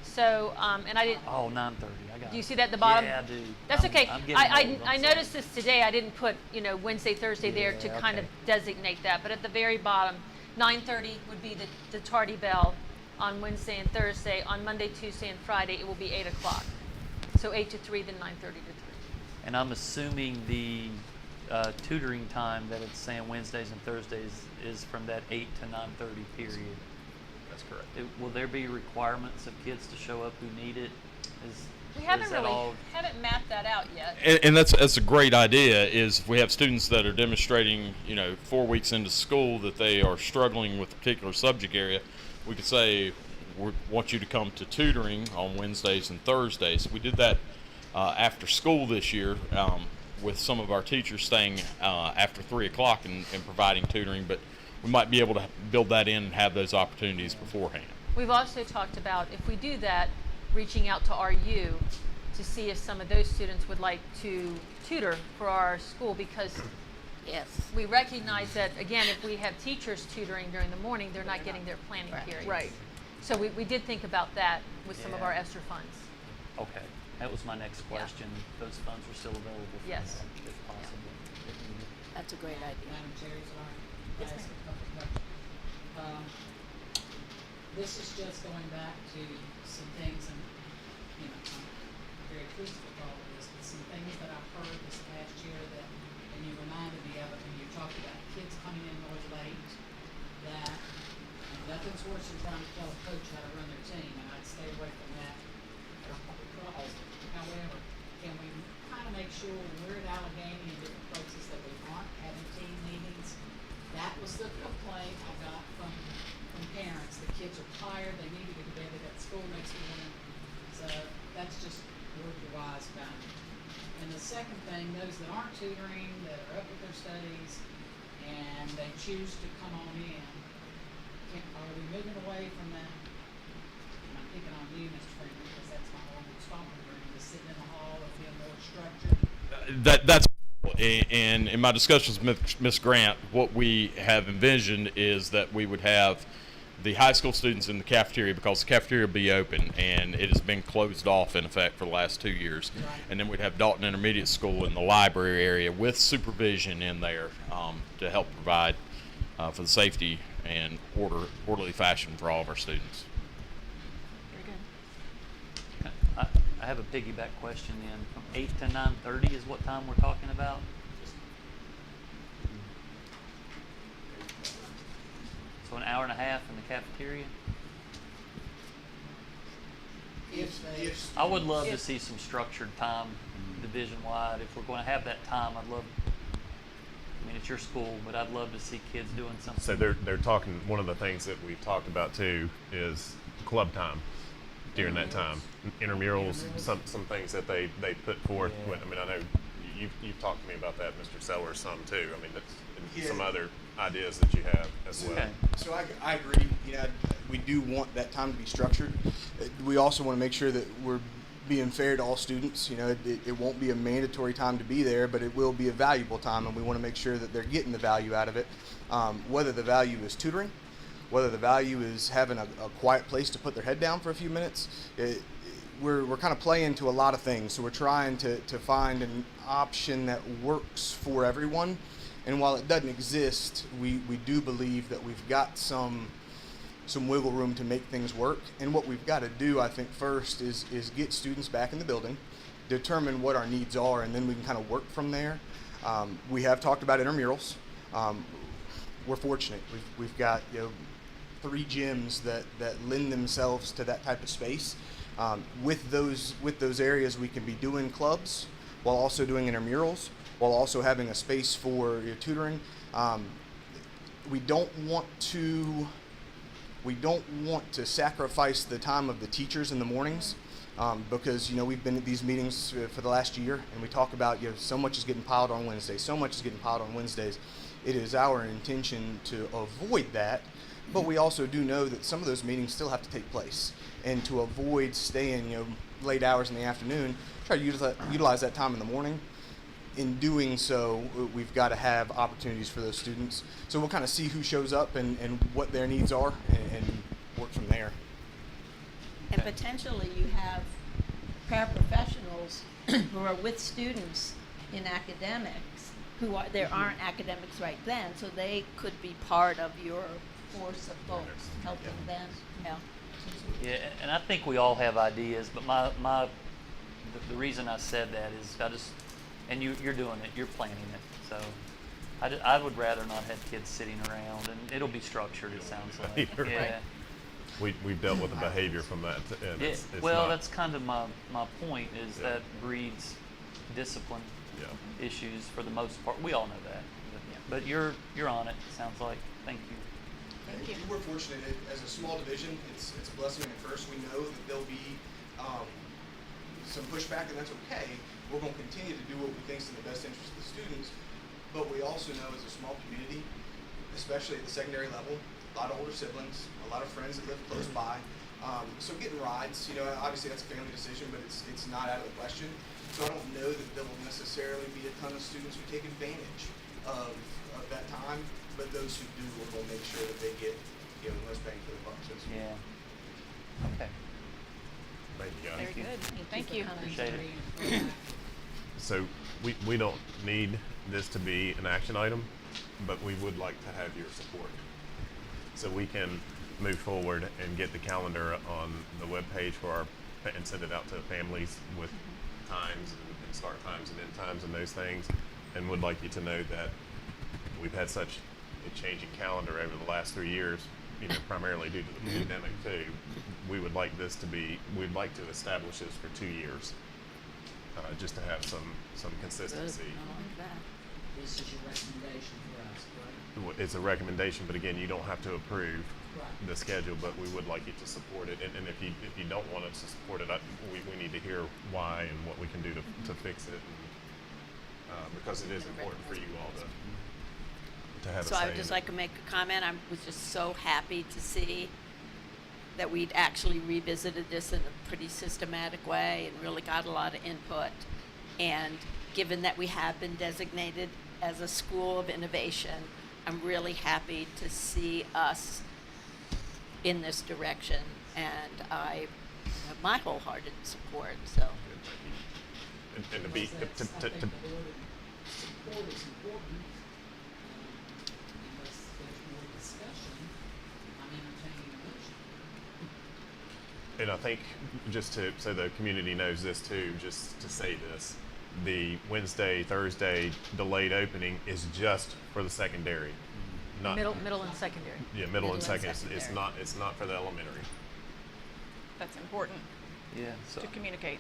So, and I didn't. Oh, 9:30. I got it. Do you see that at the bottom? Yeah, I do. That's okay. I'm getting old. I I'm noticed sorry. this today. I didn't put, Wednesday, Thursday there to Yeah, kind of okay. designate that. But at the very bottom, 9:30 would be the tardy bell on Wednesday and Thursday. On Monday, Tuesday, and Friday, it will be 8 o'clock. So 8 to 3, then 9:30 to 3. And I'm assuming the tutoring time that it's saying Wednesdays and Thursdays is from that 8 to 9:30 period. That's correct. Will there be requirements of kids to show up who need it? We haven't is that really all? haven't mapped that out yet. And that's a great idea. Is if we have students that are demonstrating, 4 weeks into school that they are struggling with a particular subject area, we could say we want you to come to tutoring on Wednesdays and Thursdays. We did that after school this year with some of our teachers staying after 3 o'clock and providing tutoring, but we might be able to build that in and have those opportunities beforehand. We've also talked about, if we do that, reaching out to RU to see if some of those students would like to tutor for our school, because Yes. we recognize that, again, if we have teachers tutoring during the morning, they're not getting their planning periods. Right. So we did think about that with some of Yeah. our ESSER funds. Okay, that was my next question. Those funds are still available for Yes. that, if possible. if needed. That's a great idea. Madam Chair, sorry. Yes, I ask ma'am. a couple questions. This is just going back to some things, and, I'm very pleased with all of this, but some things that I've heard this past year that, and you reminded me of it when you talked about kids coming in really late, that nothing's worse than trying to tell a coach how to run their team, and I'd stay away from that at all costs. However, can we kind of make sure when we're at Allegheny and different places that we aren't having team meetings? That was the complaint I got from parents. The kids are tired, they need to get to bed, they got school next morning. So that's just word to wise about it. And the second thing, those that aren't tutoring, that are up with their studies, and they choose to come on in, are we moving away from that? And I'm picking on you, Mr. Freeman, because that's my old stomping room, just sitting in the hall and being more structured. That's and in my discussions with Ms. Grant, what we have envisioned is that we would have the high school students in the cafeteria, because the cafeteria will be open and it has been closed off in effect for the last 2 years. Right. And then we'd have Dalton Intermediate School in the library area with supervision in there to help provide for the safety and orderly fashion for all of our students. Very good. I have a piggyback question then. From 8 to 9:30 is what time we're talking about? So an hour and a half in the cafeteria? If they, I would love to see some structured time division-wide. If we're going to have that time, I mean, it's your school, but I'd love to see kids doing something. So they're talking, one of the things that we've talked about too is club time. during that time. Intramurals, some things that they put forth. Yeah. I mean, I know you've talked to me about that, Mr. Sellers, some too. I mean, that's and some Yeah. other ideas that you have as well. Okay. So I agree. You know, we do want that time to be structured. We also want to make sure that we're being fair to all students. You know, it won't be a mandatory time to be there, but it will be a valuable time, and we want to make sure that they're getting the value out of it. Whether the value is tutoring, whether the value is having a quiet place to put their head down for a few minutes. We're kind of playing to a lot of things, so we're trying to find an option that works for everyone. And while it doesn't exist, we do believe that we've got some wiggle room to make things work. And what we've got to do, I think, first is get students back in the building, determine what our needs are, and then we can kind of work from there. We have talked about intramurals. We're fortunate. We've got 3 gyms that lend themselves to that type of space. With those areas, we can be doing clubs while also doing intramurals, while also having a space for tutoring. We don't want to sacrifice the time of the teachers in the mornings, because we've been at these meetings for the last year, and we talk about so much is getting piled on Wednesdays. So much is getting piled on Wednesdays. It is our intention to avoid that, but we also do know that some of those meetings still have to take place, and to avoid staying late hours in the afternoon, try to utilize that time in the morning. In doing so, we've got to have opportunities for those students. So we'll kind of see who shows up and what their needs are, and work from there. And potentially you have paraprofessionals who are with students in academics there aren't academics right then, so they could be part of your force of folks helping them. Yeah. Yeah, and I think we all have ideas, but the reason I said that is and you're doing it, you're planning it, so I would rather not have kids sitting around, and it'll be structured, it sounds like. You're Yeah. right. We've dealt with the behavior from that, and Yeah, it's well, not, that's kind of my point is that breeds discipline yeah. issues for the most part. We all know that, but you're on it. Sounds like. Thank you. Thank you. We're fortunate as a small division. It's a blessing and a curse. We know that there'll be some pushback, and that's okay. We're going to continue to do what we think is in the best interest of the students, but we also know as a small community, especially at the secondary level, a lot of older siblings, a lot of friends that live close by. So getting rides, obviously that's a family decision, but it's not out of the question. So I don't know that there will necessarily be a ton of students who take advantage of that time, but those who do, we're going to make sure that they get the most bang for the buck. So to speak. Yeah. Okay. Thank you, guys. Very good. Thank you. Appreciate it. So we don't need this to be an action item, but we would like to have your support, so we can move forward and get the calendar on the webpage and send it out to families with times and start times and end times and those things. And would like you to know that we've had such a changing calendar over the last 3 years, primarily due to the pandemic too. We'd like to establish this for 2 years, just to have some consistency. Good. I like that. This is your recommendation for us, right? It's a recommendation, but again, you don't have to approve Right. the schedule, but we would like you to support it. And if you don't want us to support it, we need to hear why and what we can do to fix it, and, because it is important for you all to have a So say I would in just it. like to make a comment. I was just so happy to see that we'd actually revisited this in a pretty systematic way and really got a lot of input. And given that we have been designated as a school of innovation, I'm really happy to see us in this direction, and I have my wholehearted support. So Good, thank you. And to be Because that's- I think the word support is important. Unless there's more discussion, I'm entertaining a motion. And I think, just so the community knows this too, just to say this, the Wednesday, Thursday delayed opening is just for the secondary, not Middle and secondary. Yeah, middle and second. It's not for the elementary. That's important Yeah. So to communicate.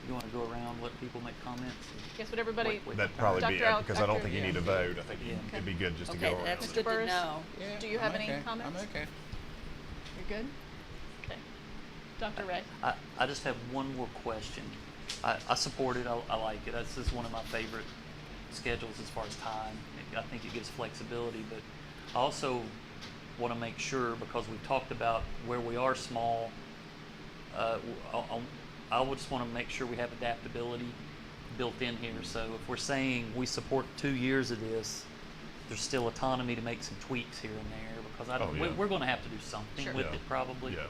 you want to go around, let people make comments? Guess what everybody, Wait. That'd probably be Dr. Al- because I don't Dr. think you need a vote. I think it'd be good just to okay, go around. that's it. good to Burris? know. Do you have I'm any okay. comments? I'm okay. You're good? Okay. Dr. Ray. I just have one more question. I support it. I like it. This is one of my favorite schedules as far as time. I think it gives flexibility, but I also want to make sure, because we've talked about where we are small, I would just want to make sure we have adaptability built in here. So if we're saying we support 2 years of this, there's still autonomy to make some tweaks here and there, because I don't, Oh, yeah. we're going to have to do something Sure. with Yeah. it probably. Yeah.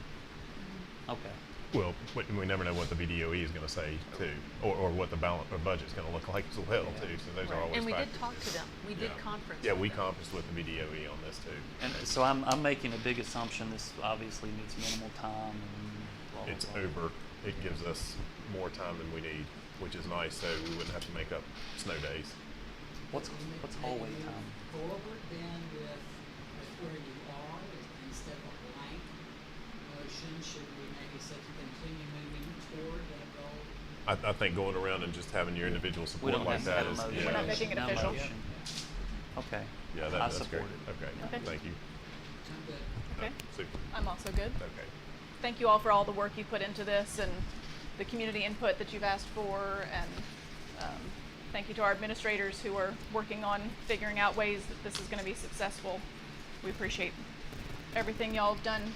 Okay. Well, we never know what the VDOE is going to say too, or what the balance or budget's going to look like as well too. So those are always And we did factors. talk to them. We did Yeah. conference. Yeah, with we them. conferenced with the VDOE on this too. And so I'm making a big assumption. This obviously needs minimal time. And blah, blah, It's blah. over. It gives us more time than we need, which is nice. So we wouldn't have to make up snow days. What's hallway Maybe time? Forward then with where you are, instead of a blank motion, should we maybe say to continue moving toward that goal? I think going around and just having your individual We support don't like have to that have a is motion. We're not making it No official. motion. Okay. yeah, I that's support great. it. Okay. Okay. Thank you. I'm good. Okay. Super. I'm also good. Okay. Thank you all for all the work you put into this and the community input that you've asked for, and thank you to our administrators who are working on figuring out ways that this is going to be successful. We appreciate everything y'all have done.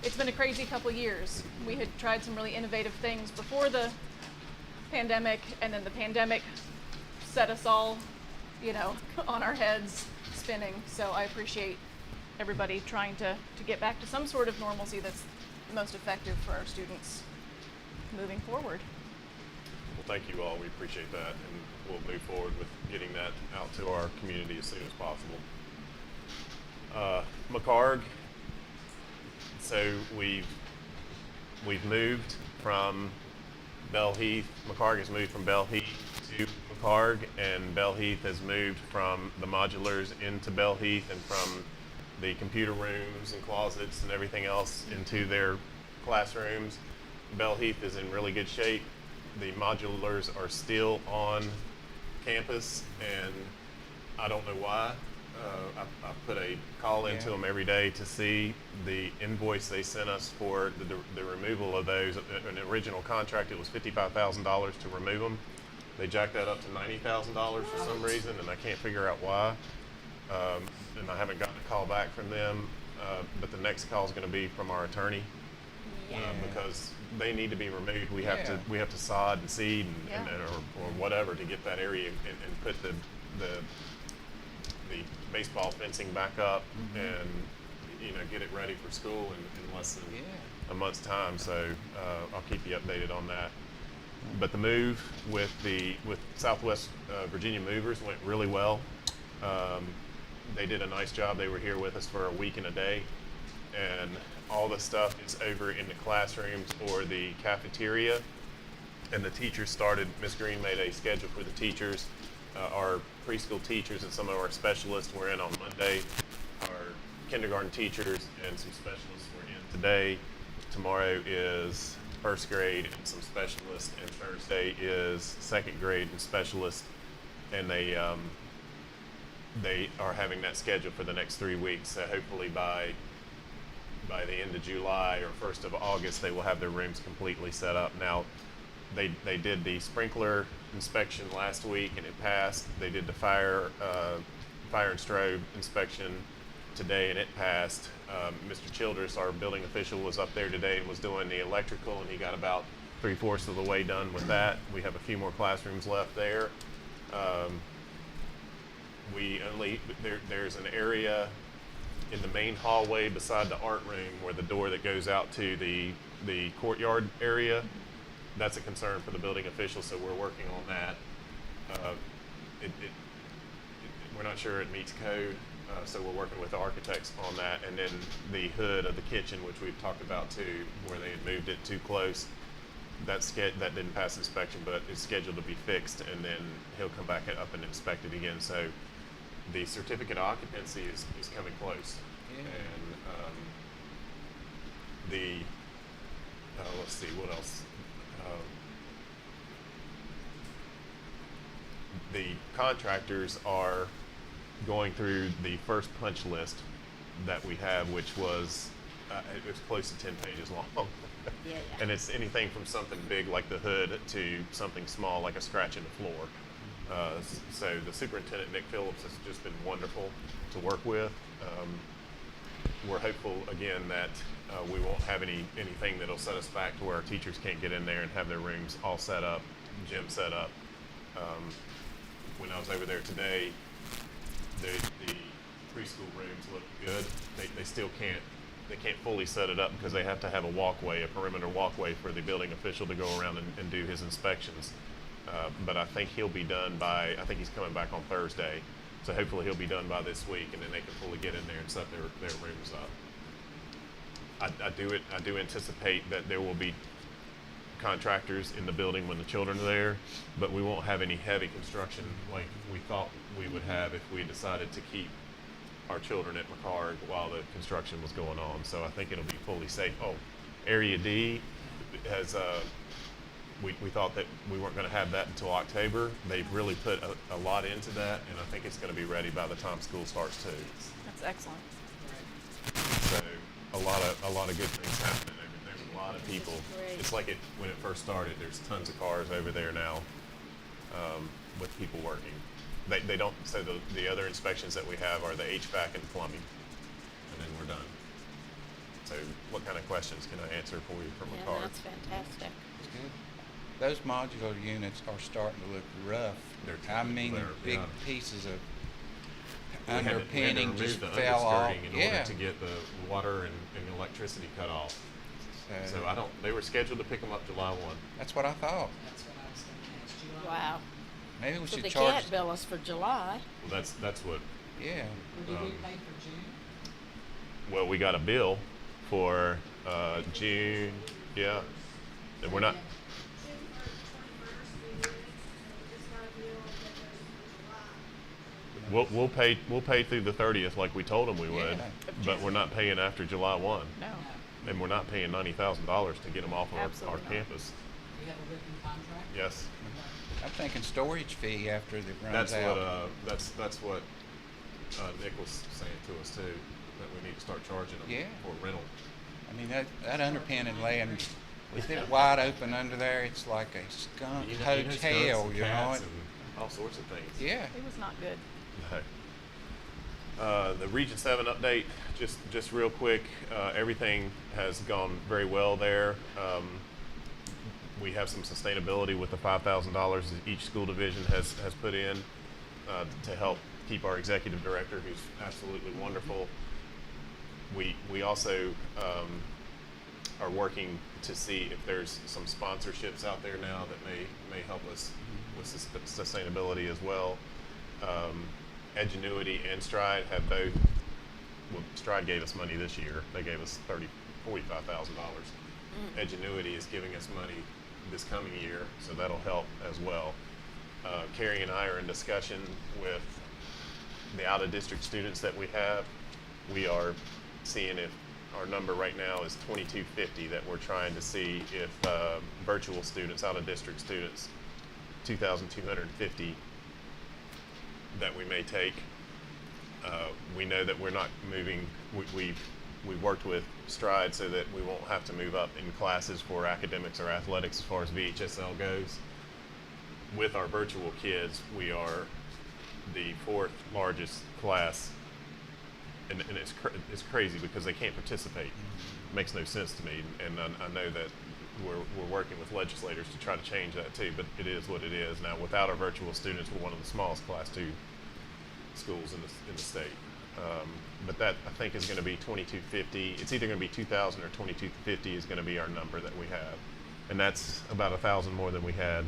It's been a crazy couple years. We had tried some really innovative things before the pandemic, and then the pandemic set us all, on our heads spinning. So I appreciate everybody trying to get back to some sort of normalcy that's most effective for our students moving forward. Well, thank you all. We appreciate that, and we'll move forward with getting that out to our community as soon as possible. McCarg. So we've moved from Bell Heath. McCarg has moved from Bell Heath to McCarg, and Bell Heath has moved from the modulars into Bell Heath, and from the computer rooms and closets and everything else into their classrooms. Bell Heath is in really good shape. The modulars are still on campus, and I don't know why. I put a call into them every day to see the invoice they sent us for the removal of those. An original contract, it was $55,000 to remove them. They jacked that up to $90,000 for some reason, and I can't figure out why. And I haven't gotten a call back from them, but the next call is going to be from our attorney. Because they need to be removed. We have to sod and seed and or whatever to get that area and put the baseball fencing back up and get it ready for school in less than a month's time. So I'll keep you updated on that. But the move with Southwest Virginia Movers went really well. They did a nice job. They were here with us for a week and a day, and all the stuff is over in the classrooms or the cafeteria. And the teachers started, Ms. Green made a schedule for the teachers. Our preschool teachers and some of our specialists were in on Monday. Our kindergarten teachers and some specialists were in today. Tomorrow is first grade and some specialists, and Thursday is second grade and specialists. And they are having that schedule for the next 3 weeks. So hopefully by the end of July or 1st of August, they will have their rooms completely set up. Now, they did the sprinkler inspection last week and it passed. They did the fire and strobe inspection today and it passed. Mr. Childress, our building official, was up there today and was doing the electrical, and he got about 3/4 of the way done with that. We have a few more classrooms left there. There's an area in the main hallway beside the art room where the door that goes out to the courtyard area. That's a concern for the building official, so we're working on that. We're not sure it meets code, so we're working with the architects on that. And then the hood of the kitchen, which we've talked about too, where they had moved it too close, that didn't pass inspection, but it's scheduled to be fixed, and then he'll come back up and inspect it again. So the certificate of occupancy is coming close. And let's see, what else? The contractors are going through the first punch list that we have, which was it was close to 10 pages long. Yeah, yeah. And it's anything from something big like the hood to something small like a scratch in the floor. So the superintendent, Nick Phillips, has just been wonderful to work with. We're hopeful again that we won't have anything that'll set us back to where our teachers can't get in there and have their rooms all set up, gym set up. When I was over there today, the preschool rooms look good. They still can't fully set it up because they have to have a perimeter walkway for the building official to go around and do his inspections. But I think he'll be done I think he's coming back on Thursday. So hopefully he'll be done by this week, and then they can fully get in there and set their rooms up. I do anticipate that there will be contractors in the building when the children are there, but we won't have any heavy construction like we thought we would have if we decided to keep our children at McCarg while the construction was going on. So I think it'll be fully safe. Oh, Area D has we thought that we weren't going to have that until October. They've really put a lot into that, and I think it's going to be ready by the time school starts too. That's excellent. So a lot of good things happening over there with a lot of people. Great. It's like when it first started. There's tons of cars over there now with people working. They don't. So the other inspections that we have are the HVAC and plumbing, and then we're done. So what kind of questions can I answer for you from a Yeah, card? that's fantastic. It's good. Those modular units are starting to look rough. I mean, the big pieces of We had to underpinning remove just the fell off. underskirting in order to get the water and electricity cut off. So they were scheduled to pick them up July 1. That's what I thought. That's what I was gonna ask you. Wow. Maybe we So should they charge. can't bill us for July. Well, that's what, Yeah. Or did we pay for June? well, we got a bill for June, yeah. And we're not, we'll pay through the 30th like we told them we would, Yeah. but we're not paying after July 1. No. And we're not paying $90,000 to get them off of our Absolutely not. campus. Do you have a written contract? Yes. I'm thinking storage fee after it runs That's out. what that's what Nick was saying to us too, that we need to start charging them Yeah. for rental. I mean, that underpinning laying with it wide open under there, it's like a skunk You know, hotel, skunks and you know. cats and all sorts of things. Yeah. It was not good. No. The Region 7 update, just real quick, everything has gone very well there. We have some sustainability with the $5,000 that each school division has put in to help keep our executive director, who's absolutely wonderful. We also are working to see if there's some sponsorships out there now that may help us with sustainability as well. Edgenuity and Stride have both. Well, Stride gave us money this year. They gave us $45,000. Edgenuity is giving us money this coming year, so that'll help as well. Carrie and I are in discussion with the out-of-district students that we have. We are seeing if our number right now is 2250, that we're trying to see if virtual students, out-of-district students, 2,250 that we may take. We know that we're not moving. We've worked with Stride so that we won't have to move up in classes for academics or athletics as far as VHSL goes. With our virtual kids, we are the 4th largest class, and it's crazy because they can't participate. It makes no sense to me, and I know that we're working with legislators to try to change that too, but it is what it is. Now, without our virtual students, we're one of the smallest Class 2 schools in the state. But that, I think, is going to be 2250. It's either going to be 2,000 or 2250 is going to be our number that we have. And that's about 1,000 more than we had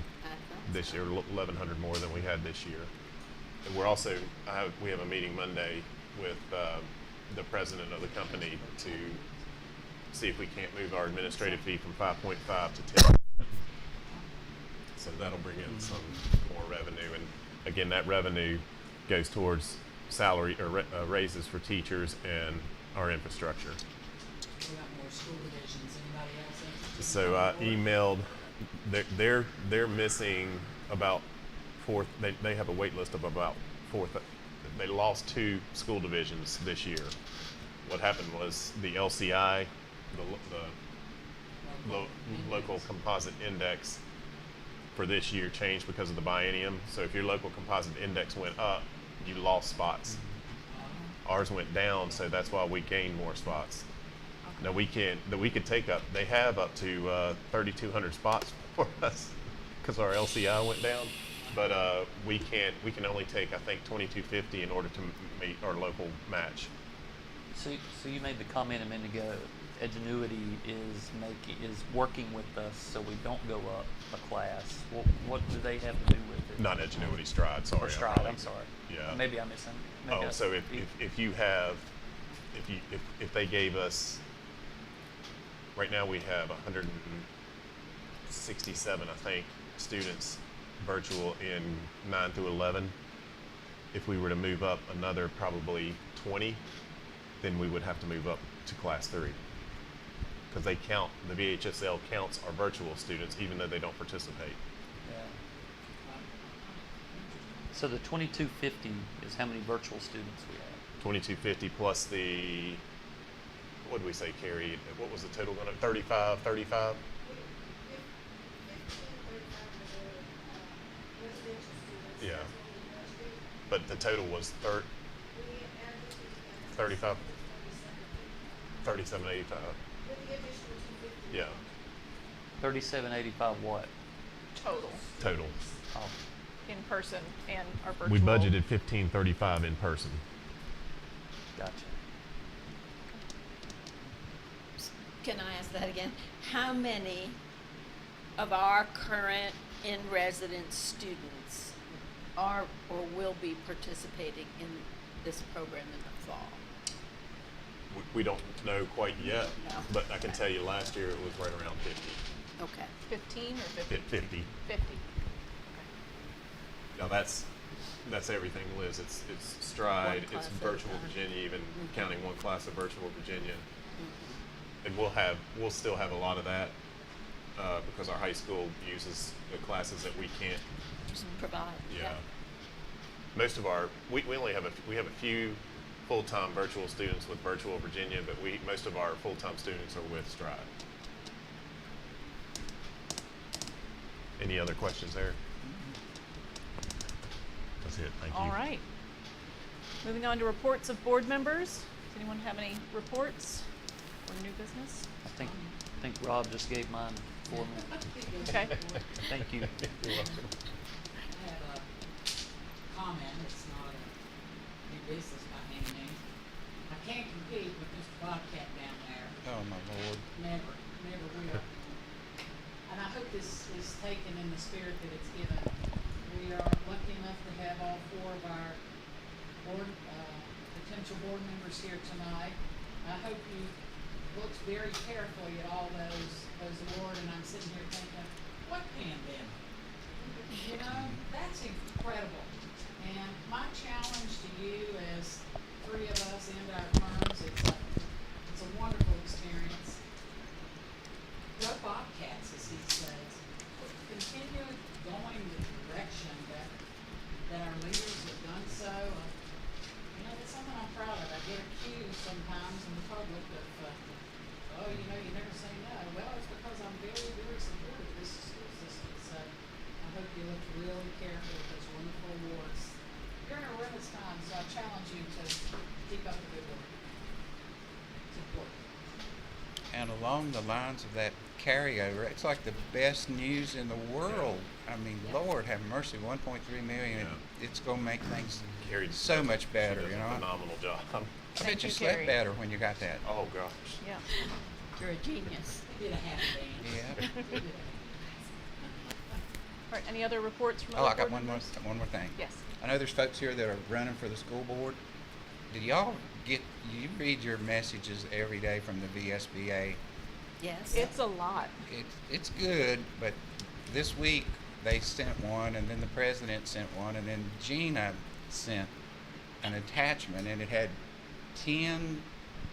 this year, 1,100 more than we had this year. And we're also, we have a meeting Monday with the president of the company to see if we can't move our administrative fee from 5.5 to 10. So that'll bring in some more revenue. And again, that revenue goes towards salary or raises for teachers and our infrastructure. We got more school divisions. Anybody else interested? So I emailed. They're missing about four. They have a wait list of about 4. They lost 2 school divisions this year. what happened was the LCI, local composite index for this year changed because of the biennium. So if your local composite index went up, you lost spots. Ours went down, so that's why we gained more spots. Now we could take up, they have up to 3,200 spots for us because our LCI went down. But we can only take, I think, 2,250 in order to meet our local match. So you made the comment a minute ago, Edgenuity is working with us so we don't go up a class. What do they have to do with it? Not Edgenuity, Stride, sorry. Or Stride, I'm sorry. Yeah. Maybe I misunderstood. So if they gave us, right now we have 167, I think, students virtual in 9 through 11. If we were to move up another probably 20, then we would have to move up to class 3. Because the VHSL counts our virtual students even though they don't participate. Yeah. So the 2250 is how many virtual students we have? 2250 plus the, what did we say, Carrie? What was the total going to, 35? Yeah. But the total was 35? 3785. Yeah, 3785 what? Total, Oh, in person and our virtual. we budgeted 1535 in person. gotcha. Can I ask that again? How many of our current in-residence students are or will be participating in this program in the fall? We don't know quite yet, No. but I can tell you last year it was right around 50. Okay. 15 or 50? 50. 50. Now that's everything, Liz. It's Stride, One it's class at a virtual time. Virginia, even counting one class of virtual Virginia. Mm-hmm. And we'll still have a lot of that because our high school uses the classes that we can't. Just provide. Yeah. Most of we only have a few full-time virtual students with virtual Virginia, but most of our full-time students are with Stride. Any other questions there? That's it. Thank you. All right. Moving on to reports of board members. Does anyone have any reports or new business? I think Rob just gave mine for me. Okay. Thank you. You're welcome. I have a comment, it's not a new business by any means. I can't compete with Mr. Bobcat down there, Oh, my Lord. never will. And I hope this is taken in the spirit that it's given. We are lucky enough to have all 4 of our potential board members here tonight. I hope you looked very carefully at all those awards, and I'm sitting here thinking, what pandemic? You know, that's incredible. And my challenge to you as 3 of us end our terms, it's a wonderful experience. Go Bobcats, as he says. Continue going the direction that our leaders have done so. You know, it's something I'm proud of. I get accused sometimes in the public of, you know, you never say no. Well, it's because I'm very, very supportive of this school system. So I hope you look really carefully at those wonderful awards. You're in a ruinous time, so I challenge you to keep up the good work. It's important. And along the lines of that carryover, it's like the best news in the world. I mean, Yeah. Lord have mercy, 1.3 million. Yeah. It's going to make things Carrie so does- much better, she does you a know. phenomenal job. I Thank bet you you, slept Carrie. better when you got that. Oh gosh. Yeah. You're a genius. He did a half dance. Yeah. He did a half All right. Any other reports from Oh, other I got board one more members? thing. Yes. I know there's folks here that are running for the school board. Did y'all you read your messages every day from the VSBA? Yes. It's a lot. It's good, but this week they sent one, and then the president sent one, and then Gina sent an attachment, and it had 10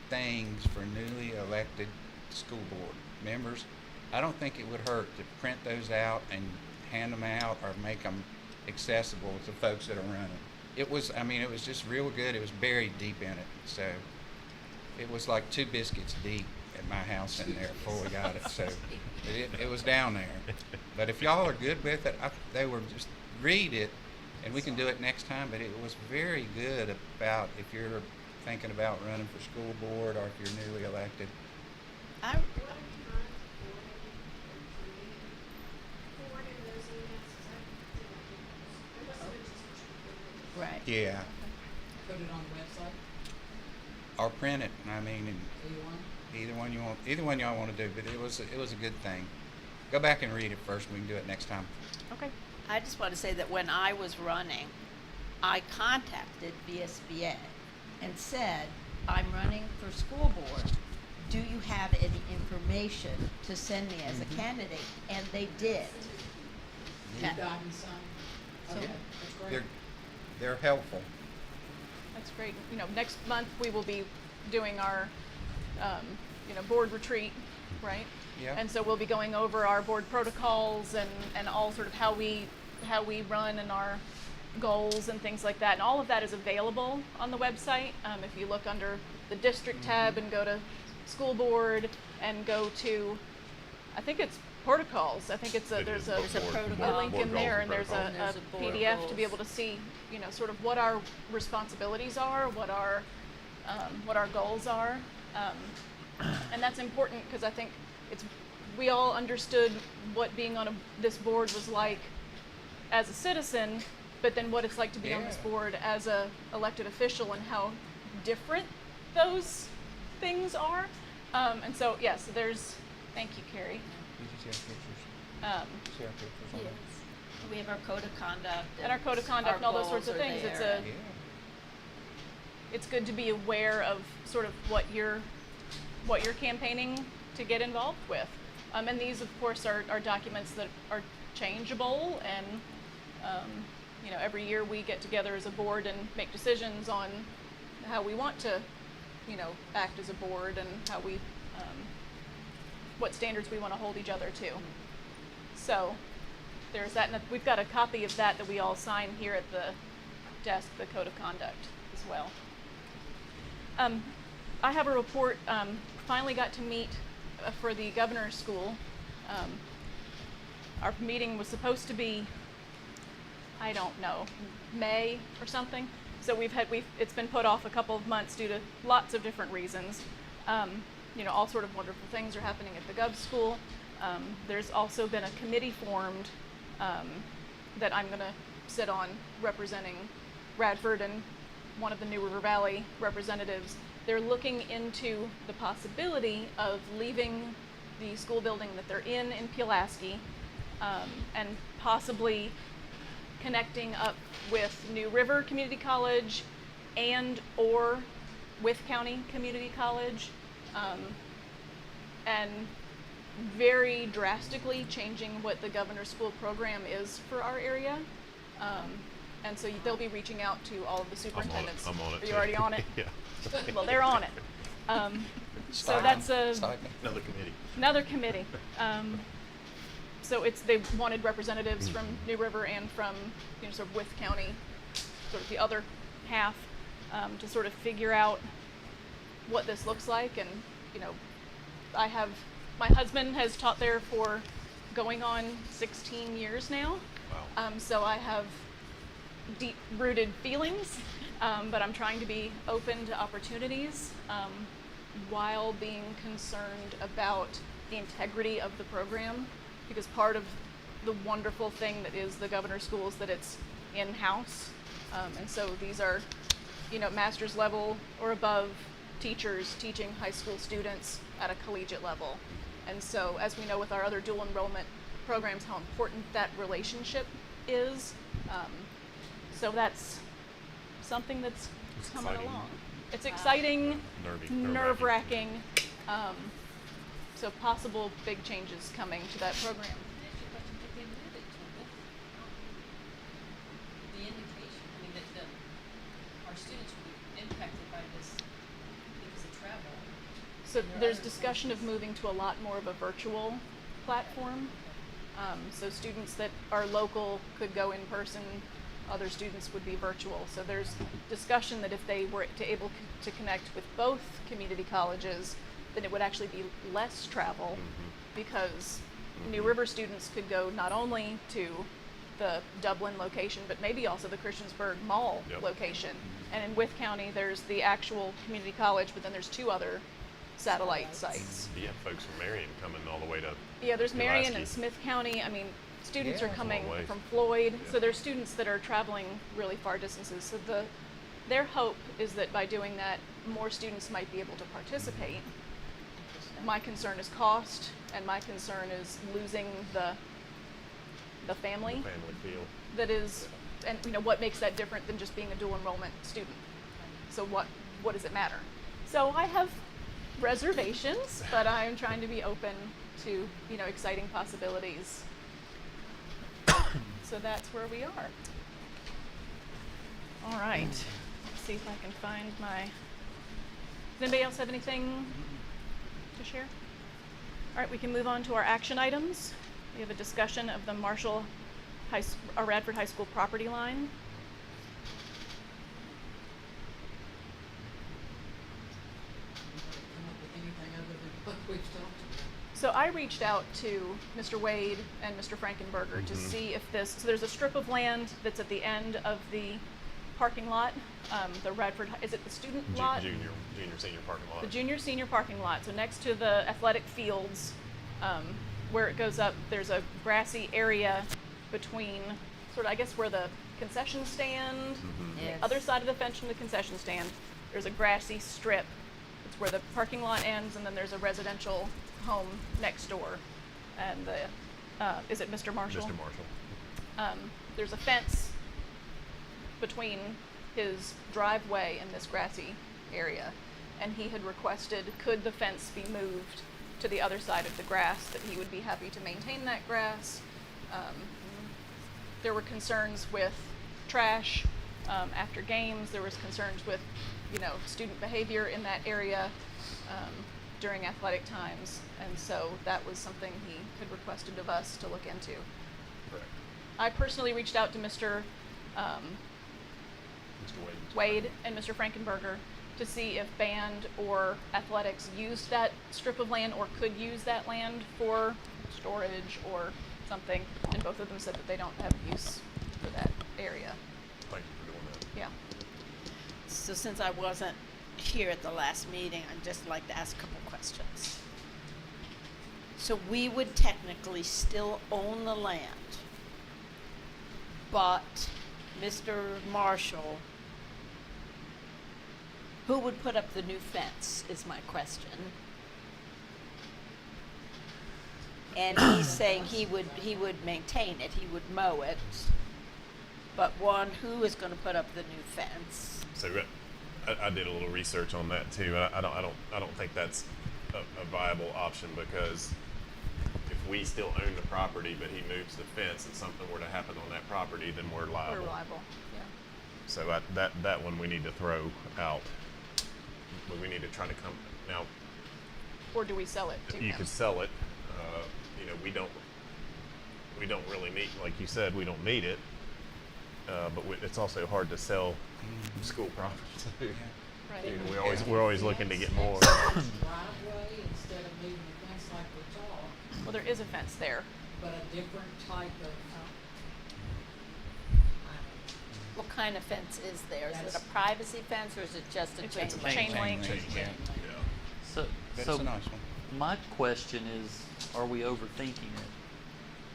things for newly elected school board members. I don't think it would hurt to print those out and hand them out or make them accessible to folks that are running. It was just real good. It was buried deep in it. So it was like 2 biscuits deep at my house in there before we got it. So it was down there. But if y'all are good with it, they were just read it, and we can do it next time. But it was very good about if you're thinking about running for school board or if you're newly elected. I, right. Yeah. Put it on the website, Or print it. I mean, and either one. either one y'all want to do. But it was a good thing. Go back and read it first. We can do it next time. Okay. I just want to say that when I was running, I contacted VSBA and said, I'm running for school board. Do you have any information to send me as a candidate? And they did. You Okay. died and signed. So- Okay, that's great. They're helpful. That's great. You know, next month we will be doing our, board retreat, right? Yeah. And so we'll be going over our board protocols and all sort of how we run and our goals and things like that. And all of that is available on the website. If you look under the district tab and go to school board and go to, I think it's protocols. I think it's there's a protocol. link in there, and there's a There's a board PDF to be goals. able to see, sort of what our responsibilities are, what our goals are, and that's important because I think we all understood what being on this board was like as a citizen, but then what it's like to be on this Yeah. board as a elected official and how different those things are. And so yes, thank you, Carrie. Did you see our pictures? See our pictures on Yes. that? We have our code of conduct. And our code of conduct and all those sorts of goals are things. there. Yeah. It's good to be aware of sort of what you're campaigning to get involved with. And these, of course, are documents that are changeable, and every year we get together as a board and make decisions on how we want to, act as a board and how we, what standards we want to hold each other to. So there's that, and we've got a copy of that we all sign here at the desk, the code of conduct as well. I have a report. Finally got to meet for the governor's school. Our meeting was supposed to be, I don't know, May or something. So it's been put off a couple of months due to lots of different reasons. All sort of wonderful things are happening at the Gov school. There's also been a committee formed that I'm going to sit on representing Radford and one of the New River Valley representatives. They're looking into the possibility of leaving the school building that they're in Pulaski, and possibly connecting up with New River Community College and or Wythe County Community College, and very drastically changing what the governor's school program is for our area. And so they'll be reaching out to all of the superintendents. I'm on it. Are you too. already on it? Yeah. Well, they're on it. So that's Stipend. Another committee. another committee. So they wanted representatives from New River and from sort of Wythe County, sort of the other half, to sort of figure out what this looks like. And my husband has taught there for going on 16 years now. Wow. So I have deep-rooted feelings, but I'm trying to be open to opportunities while being concerned about the integrity of the program, because part of the wonderful thing that is the governor's school is that it's in-house, and so these are, master's level or above teachers teaching high school students at a collegiate level. And so, as we know with our other dual enrollment programs, how important that relationship is. So that's something that's It's coming exciting. along. It's exciting, nerve-wracking. So possible big changes coming to that program. The indication, that our students will be impacted by this because of travel. So there's discussion of moving to a lot more of a virtual platform. So students that are local could go in person other students would be virtual. So there's discussion that if they were to connect with both community colleges, then it would actually be less travel because New River students could go not only to the Dublin location, but maybe also the Christiansburg Mall location. And in Wythe County, there's the actual community college, but then there's 2 other satellite sites. You have folks from Marion coming all the way to. Yeah, there's Marion Pulaski. and Smith County. I mean, students Yeah, are that's a long coming ways. from Floyd, Yeah. so there's students that are traveling really far distances. So their hope is that by doing that, more students might be able to participate. My concern is cost, and my concern is losing the family Family feel. that is, and what makes that different than just being a dual enrollment student. So what does it matter? So I have reservations, but I'm trying to be open to exciting possibilities. So that's where we are. All right. Let's see if I can find my. Does anybody else have anything to share? All right, we can move on to our action items. We have a discussion of the Radford High School property line. Come up with anything other than what we've talked about. So I reached out to Mr. Wade and Mr. Frankenberger to see if so there's a strip of land that's at the end of the parking lot, the Radford, is it the student lot? Junior, senior parking lot. The junior senior parking lot. So next to the athletic fields, where it goes up, there's a grassy area between I guess where the concession stand, Yes. the other side of the fence from the concession stand, there's a grassy strip. It's where the parking lot ends, and then there's a residential home next door. And is it Mr. Marshall? Mr. Marshall. There's a fence between his driveway and this grassy area, and he had requested, could the fence be moved to the other side of the grass, that he would be happy to maintain that grass. There were concerns with trash after games. There was concerns with, student behavior in that area during athletic times, and so that was something he had requested of us to look into. Correct. I personally reached out to Mr. Mr. Wade and Mr. Frankenberger to see if band or athletics used that strip of land or could use that land for storage or something, and both of them said that they don't have use for that area. Thank you for doing that. Yeah. So since I wasn't here at the last meeting, I'd just like to ask a couple questions. So we would technically still own the land, but Mr. Marshall, who would put up the new fence is my question. And he's saying he would maintain it, he would mow it. But who is gonna put up the new fence? So I did a little research on that too. I don't think that's a viable option, because if we still own the property but he moves the fence and something were to happen on that property, then we're liable. We're liable, yeah. So that one we need to throw out. But we need to try to come now. Or do we sell it to You him? could sell it. We don't really need, like you said, we don't need it. But it's also hard to sell school property too. Right. We're always looking to get more. Driveway instead of moving the fence like we talked, Well, there is a fence there. but a different type of, What kind of fence is there? Is it That's- a privacy fence or is it just a It's chain a link? chain link. Yeah. So, That's so a nice one. my question is, are we overthinking it?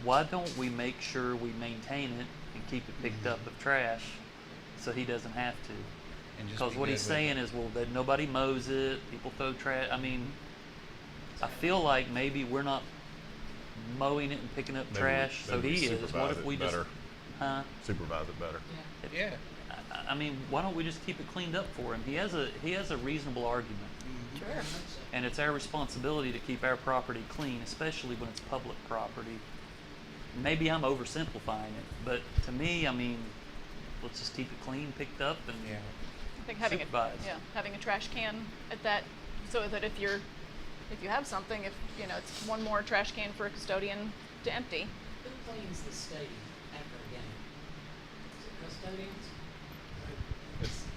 Why don't we make sure we maintain it and keep it picked up of trash, so he doesn't have to? And just Because be what good he's with saying it. is, well, that nobody mows it, people throw trash. I mean, I feel like maybe we're not mowing it and picking up Maybe we- trash, so maybe we he is. What supervise if it we just, better. huh? Supervise it better. yeah. Yeah. I mean, why don't we just keep it cleaned up for him? He has a reasonable argument, Sure. and it's our responsibility to keep our property clean, especially when it's public property. Maybe I'm oversimplifying it, but to me, I mean, let's just keep it clean, picked up, and Yeah. I think having Supervise. having a trash can at that, so that if you have something, if it's one more trash can for a custodian to empty. Who cleans the stadium after a game? Is it custodians?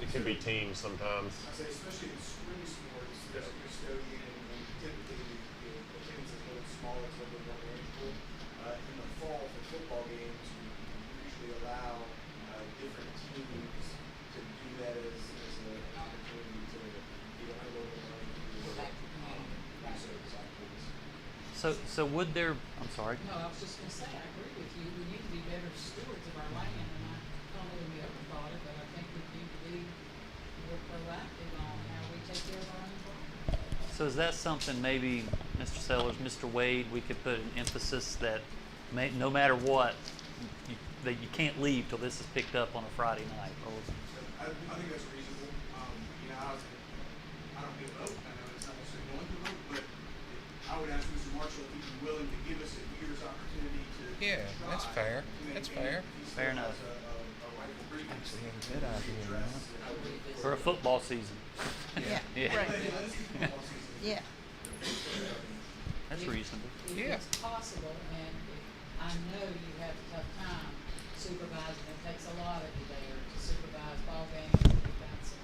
It can be teams sometimes. I say, especially in spring sports, there's a custodian, and typically the attendance is a little smaller, it's a little bit more manageable. In the fall for football games, we usually allow different teams to do that as an opportunity to either earn a little bit of money or Back to community. do service activities. So would there, I'm sorry, No, I was just gonna say, I agree with you, we need to be better stewards of our land, and I don't know that we ever thought it, but I think we need to be more proactive on how we take care of our own property. so is that something maybe, Mr. Sellers, Mr. Wade, we could put an emphasis that no matter what, that you can't leave till this is picked up on a Friday night? Or I think that's reasonable. You know, I don't get a vote. I know it's not necessarily going to vote, but I would ask Mr. Marshall if he'd be willing to give us a year's opportunity to Yeah, that's try fair. to That's maintain fair. if he still Fair has enough. a rightful grievance Actually, to a good idea, address, man. and I would- for a football season? Yeah. Yeah, Right. Yeah, let's keep football season. Yeah. that's reasonable. If Yeah. it's possible, and if I know you have a tough time supervising, it takes a lot of you there to supervise ball games, and we've got some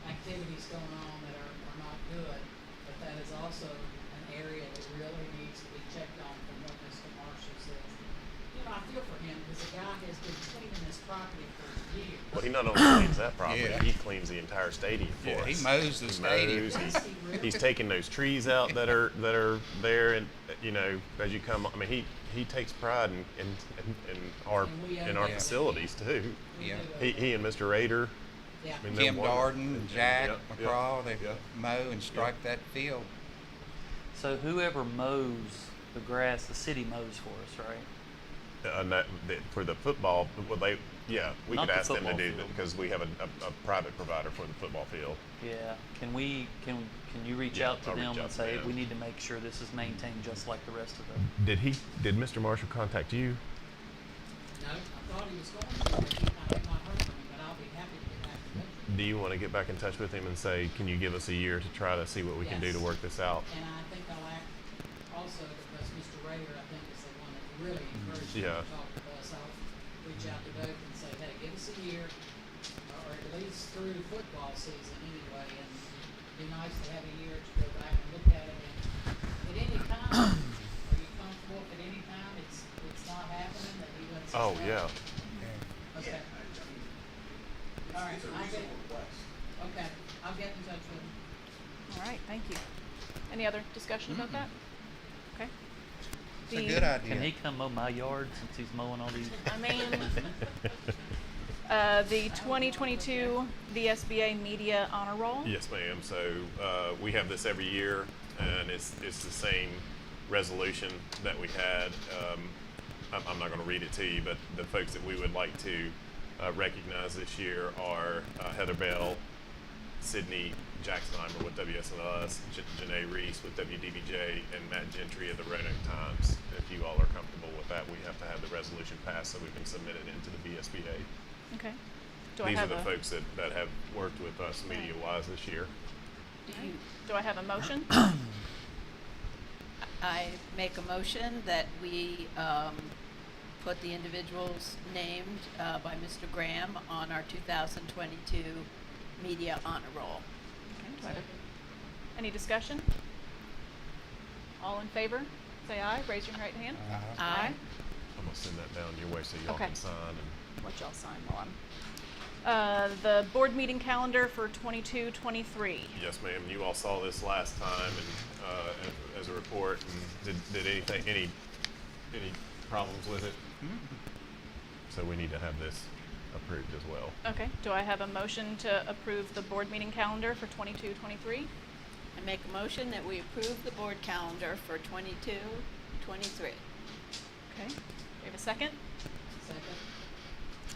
activities going on that are not good, but that is also an area that really needs to be checked on from what Mr. Marshall says. You know, I feel for him, because the guy has been cleaning this property for years. Well, he not only cleans that property, Yeah. he cleans the entire stadium for Yeah, us. he mows the stadium. mows, Does he really? He's taking those trees out that are there, and you know, as you come, I mean, he takes pride in our And we owe in our that. facilities too. We Yeah. do He and Mr. Rader. Yeah. I mean, Kim they're one- Darden, Jack Yep, yep, McCraw, they yep. mow and stripe that field. So whoever mows the grass, the city mows for us, right? For the football, well, we Not could the ask them to football do field. that because we have a private provider for the football field. Yeah. Can you reach Yeah, out to I'll them reach and out to say, them. we need to make sure this is maintained just like the rest of the? Did Mr. Marshall contact you? No, I thought he was going to, but I have not heard from him, but I'll be happy to get back in touch with him. Do you want to get back in touch with him and say, can you give us a year to try to see what we can do to Yes. work this out? And I think I'll act also because Mr. Rader, I think, is the one that really encouraged me Yeah. to talk with us. I'll reach out to Doak and say, hey, give us a year, or at least through football season anyway, and it'd be nice to have a year to go back and look at it. And at any time, are you comfortable if at any time it's not happening, that he lets us Oh, know? yeah. Okay, all right, It's a I'll get, reasonable request. okay, I'll get in touch with him. All right, thank you. Any other discussion about that? Okay. It's a good idea. Can he come mow my yard since he's mowing all these? I mean, the 2022 VSBA Media Honor Roll. Yes, ma'am. So we have this every year, and it's the same resolution that we had. I'm not going to read it to you, but the folks that we would like to recognize this year are Heather Bell, Sydney Jacksheimer with WSLS, Janae Reese with WDBJ, and Matt Gentry of the Roanoke Times. If you all are comfortable with that, we have to have the resolution passed so we can submit it into the VSBA. Okay. Do I These are have the a folks that have worked with us media-wise this year. Do I have a motion? I make a motion that we put the individuals named by Mr. Graham on our 2022 Media Honor Roll. Okay, do I have a- Any discussion? All in favor, say aye. Raise your right hand. Aye. I'm gonna send that down your way so y'all Okay. can sign and Let y'all sign while I'm. The board meeting calendar for 22-23. yes, ma'am. You all saw this last time and as a report. And did any problems with it? So we need to have this approved as well. Okay, do I have a motion to approve the board meeting calendar for 22-23? I make a motion that we approve the board calendar for 22-23. Okay, do we have a second? Second.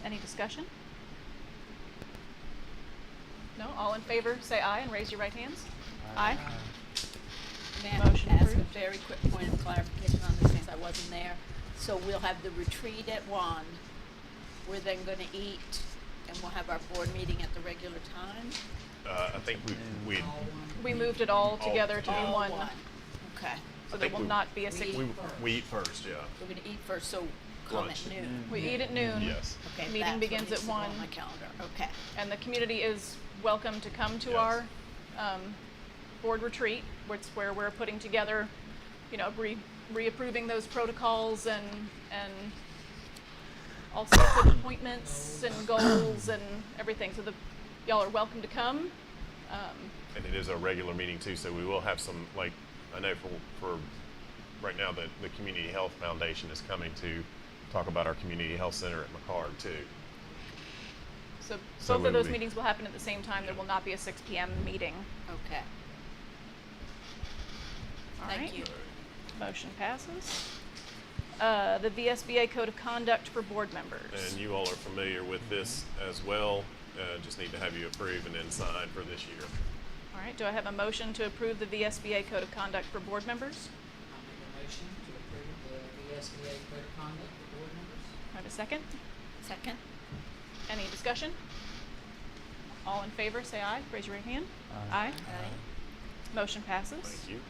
Any discussion? No, all in favor, say aye and raise your right hands. Aye. May I Motion ask a approved. very quick point of clarification on this since I wasn't there? So we'll have the retreat at 1. We're then gonna eat and we'll have our board meeting at the regular time? I think we All one. We moved it all together to be All one, Okay. so I there think will we- not be a six. we- we eat first, yeah. We're gonna eat first, so come Lunch. at noon. We eat at noon. Yes. Okay, Meeting that's what begins needs at to go on 1. my calendar. Okay. And the community is welcome to come to Yes. our board retreat, where we're putting together, reapproving those protocols and all sorts of appointments and goals and everything. So y'all are welcome to come. And it is a regular meeting too, so we will have some, like, I know for right now the Community Health Foundation is coming to talk about our Community Health Center at McCard too. So So both we of will those be- meetings will happen at the same time. There will not be a 6 p.m. meeting. Okay. All Thank right. you. Motion passes. The VSBA Code of Conduct for board members. And you all are familiar with this as well. Just need to have you approve and then sign for this year. All right, do I have a motion to approve the VSBA Code of Conduct for board members? I'll make a motion to approve the VSBA Code of Conduct for board members. Do I have a second? Second? Any discussion? All in favor, say aye. Raise your right hand. Aye. Aye. Motion passes. Thank you.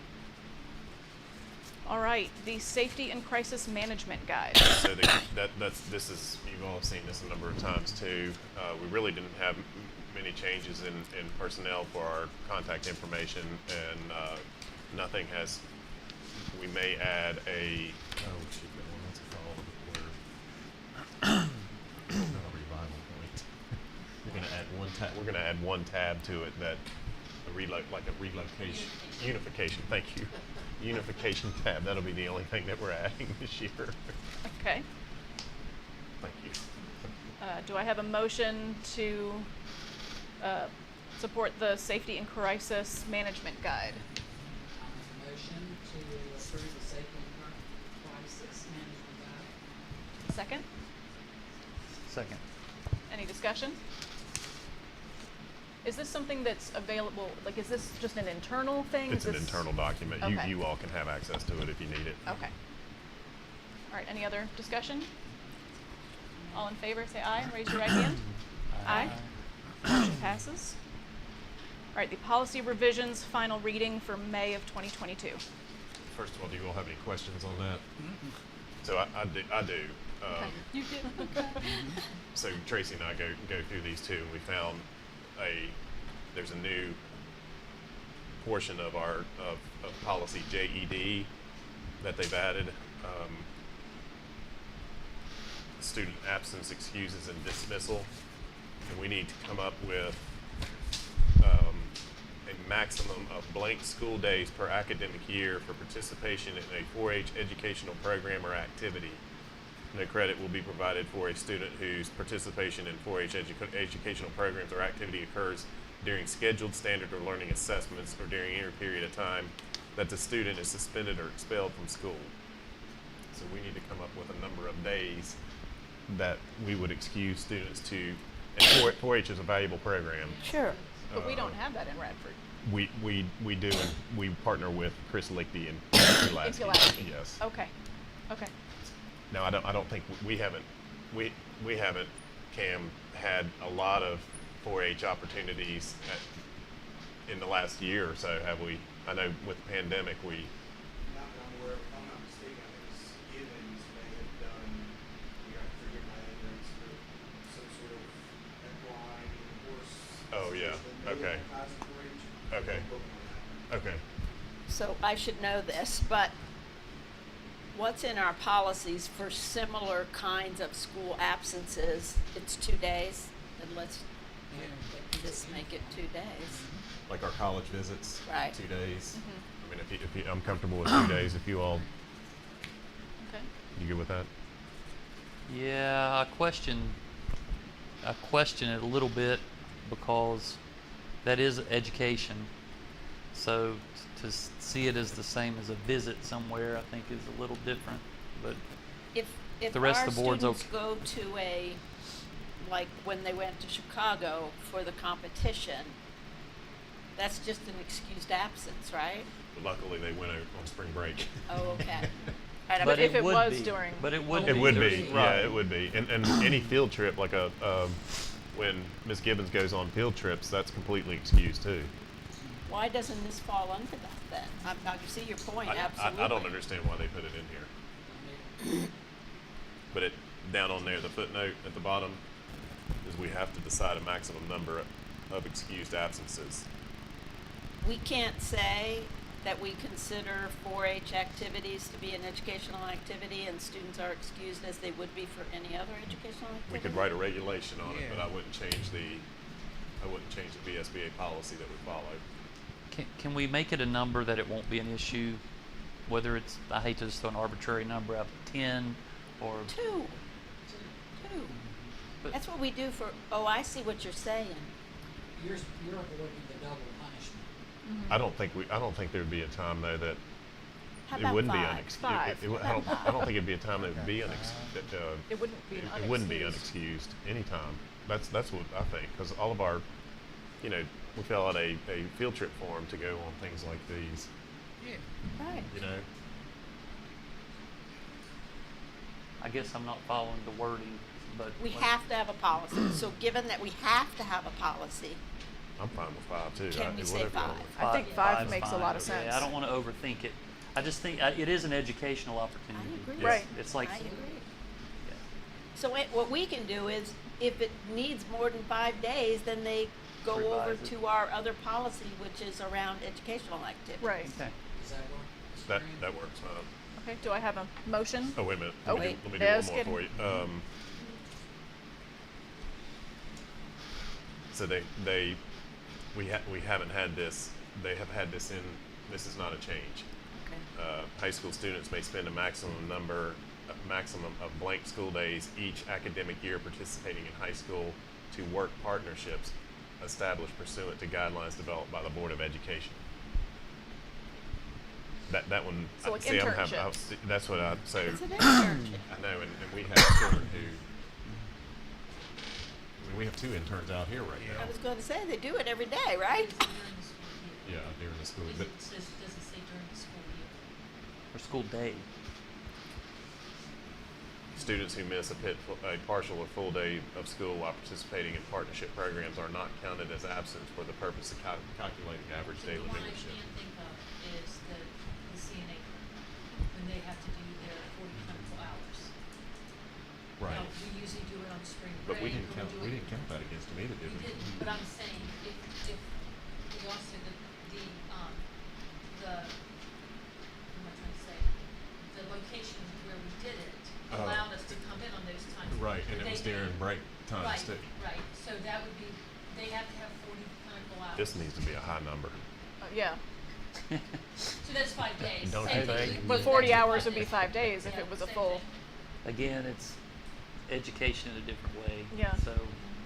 All right, the Safety and Crisis Management Guide. So this is, you've all seen this a number of times too. We really didn't have many changes in personnel for our contact information, and nothing has, we may add a, oh shoot, what's it called? Not a revival point. We're gonna add one tab to it that, like a relocation, unification, thank you. Unification tab, that'll be the only thing that we're adding this year. Okay. Thank you. Do I have a motion to support the Safety and Crisis Management Guide? I'll make a motion to approve the Safety and Crisis Management Guide. Second? Second. Any discussion? Is this something that's available, like, is this just an internal thing? It's Is an this- internal document. Okay. You all can have access to it if you need it. Okay. All right, any other discussion? All in favor, say aye and raise your right hand. Aye. Motion passes. All right, the policy revisions, final reading for May of 2022. First of all, do you all have any questions on that? So I do. You did? So Tracy and I go through these two, and we found there's a new portion of our of policy JED that they've added. Student absence, excuses, and dismissal, and we need to come up with a maximum of blank school days per academic year for participation in a 4-H educational program or activity. No credit will be provided for a student whose participation in 4-H educational programs or activity occurs during scheduled standard or learning assessments or during any period of time that the student is suspended or expelled from school. So we need to come up with a number of days that we would excuse students to, and 4-H is a valuable program. Sure. But we don't have that in Radford. We do, and we partner with Chris Lichty and Pulaski. Pulaski. Yes. Okay, okay. Now I don't think we haven't Cam, had a lot of 4-H opportunities in the last year or so, have we? I know with the pandemic we. Not that I'm aware of, if I'm not mistaken, I think it's Givens may have done, you got to forget my ignorance, but some sort of equine horse. Oh, yeah. situation that Okay. may have class in 4-H. Okay. Don't quote me on that. Okay. So I should know this, but what's in our policies for similar kinds of school absences? It's 2 days, then let's just make it 2 days. Like our college visits. Right. 2 days. I mean, if you, I'm comfortable with 2 days. If you all, Okay. you good with that? Yeah, I question it a little bit because that is education. So to see it as the same as a visit somewhere, I think is a little different. But If The rest our of the board's students okay. go to a, like when they went to Chicago for the competition, that's just an excused absence, right? Luckily, they went out on spring break. Oh, okay. Right, but if it would was be. during But it would It be. would There's- be, right. yeah, it would be. And any field trip, like when Miss Gibbons goes on field trips, that's completely excused too. Why doesn't this fall under that then? I see your point, absolutely. I don't understand why they put it in here. but it, down on there, the footnote at the bottom, is we have to decide a maximum number of excused absences. We can't say that we consider 4-H activities to be an educational activity and students are excused as they would be for any other educational activity? We could write a regulation on it, but Yeah. I wouldn't change the VSBA policy that we follow. Can we make it a number that it won't be an issue, whether it's, I hate to just throw an arbitrary number out, 10 or, Two. But- That's what we do for, oh, I see what you're saying. You're avoiding the double punishment. I don't think there'd be a time though that How it about wouldn't five? be unexcused. Five. I don't think it'd be a time that would be It wouldn't be an it wouldn't be unexcused. unexcused anytime. That's what I think, because all of our, we fill out a field trip form to go on things like these. Yeah. Right. I guess I'm not following the wording, but. We like- have to have a policy. So given that we have to have a policy, I'm fine with 5 too. Can we say Whatever y'all 5? want. I think 5 five's makes a fine. lot of sense. Yeah, I don't want to overthink it. I just think it is an educational opportunity. I agree. Right. It's like, I agree. yeah. So what we can do is, if it needs more than 5 days, then they go over Revise it. to our other policy, which is around educational activities. Right. Okay. Does that work? That works fine. Okay, do I have a motion? Oh, wait a minute. Oh, Let me wait. do one Yes, more get for it. you. So we haven't had this. They have had this in. This is not a change. Okay. High school students may spend a maximum of blank school days each academic year participating in high school to work partnerships established pursuant to guidelines developed by the Board of Education. That one. So like see, internships. that's what I. So It's an internship. I know, and we have children who. I mean, we have 2 interns out here right I now. was going to say, they do it every day, right? Yeah, during the school. But Does it say during the school year? Or school day. students who miss a partial or full day of school while participating in partnership programs are not counted as absent for the purpose of calculating average daily The one I membership. can think of is the CNA, when they have to do their 40 clinical hours. Now, we usually do it on spring break. But we didn't or count. do We it- didn't count that against them either, did We we? didn't, but I'm saying, if we also, what am I trying to say? The location where we did it Oh. allowed us to come in on those times. Right, and But it was they- during break times too. Right, so that would be, they have to have 40 clinical hours. This needs to be a high number. Yeah, So that's 5 days. Don't Same you thing. think? but That's 40 five hours would be days. 5 days if Yeah, it was a same full. thing. Again, it's education in a different way. Yeah. So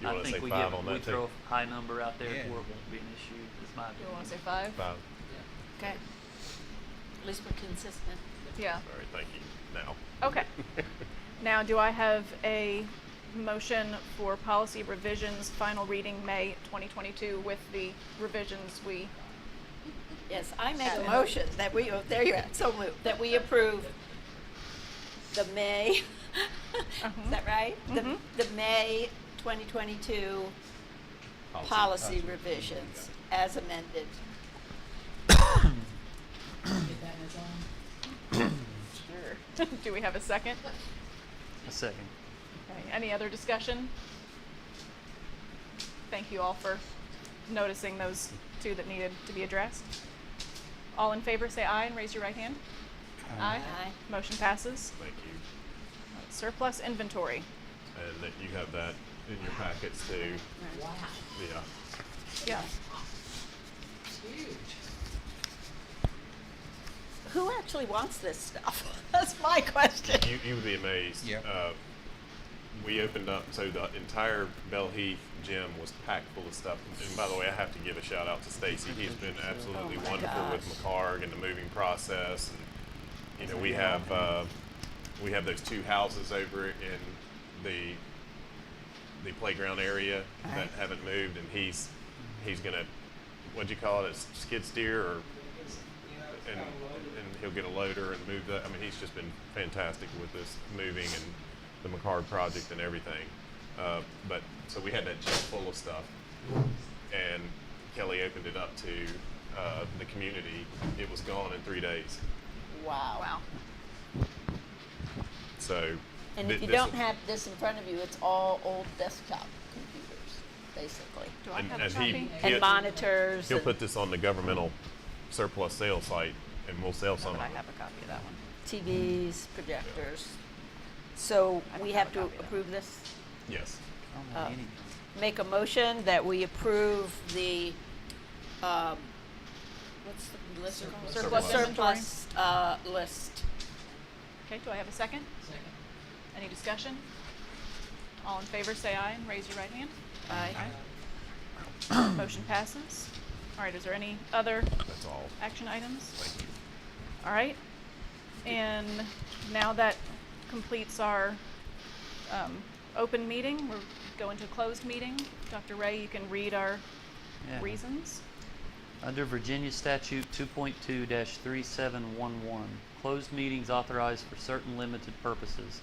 You I wanna say think we 5 on we that too? throw a high number out there Yeah. where it won't be an issue. Is my Do opinion. you want to say 5? 5. Okay. At least we're consistent. Yeah. All right, thank you. Now. Okay. Now, do I have a motion for policy revisions, final reading May 2022 with the revisions we, Yes, I make a motion that we, oh, there you're at, so moved, that we approve the May, is that right? The May 2022 policy revisions as amended. Get that in its own. sure. Do we have a second? A second. Okay, any other discussion? Thank you all for noticing those 2 that needed to be addressed. All in favor, say aye and raise your right hand. Aye. Aye. Motion passes. Thank you. Surplus inventory. And that you have that in your packets too. Wow, Yeah. Yeah. huge. Who actually wants this stuff? That's my question. You would be amazed. Yep. We opened up, so the entire Bell Heath gym was packed full of stuff. And by the way, I have to give a shout out to Stacy. He's been absolutely Oh my wonderful with gosh. McCarg and the moving process. And, we have those 2 houses over in the playground area that haven't moved, and he's gonna, what'd you call it, a skid steer, or and he'll get a loader and move that. I mean, he's just been fantastic with this moving and the McCard project and everything. But so we had that gym full of stuff, and Kelly opened it up to the community. It was gone in 3 days. Wow. Wow. So And if you This don't will- have this in front of you, it's all old desktop computers, basically. Do I And- have a and copy? And monitors. He'll and put this on the governmental surplus sales site, and we'll sell some But I of it. have a copy of that one. TVs, projectors. So I we don't have have a to copy of that. approve this? Yes. I don't have any. Make a motion that we approve the, what's the list called? Surplus inventory. Surplus, list. Okay, do I have a second? Second. Any discussion? All in favor, say aye and raise your right hand. Aye. Motion passes. All right, is there any other That's all. action items? Thank you. All right. And now that completes our open meeting, we're going to closed meeting. Dr. Ray, you can read our Yeah. reasons. Under Virginia Statute 2.2-3711, closed meetings authorized for certain limited purposes.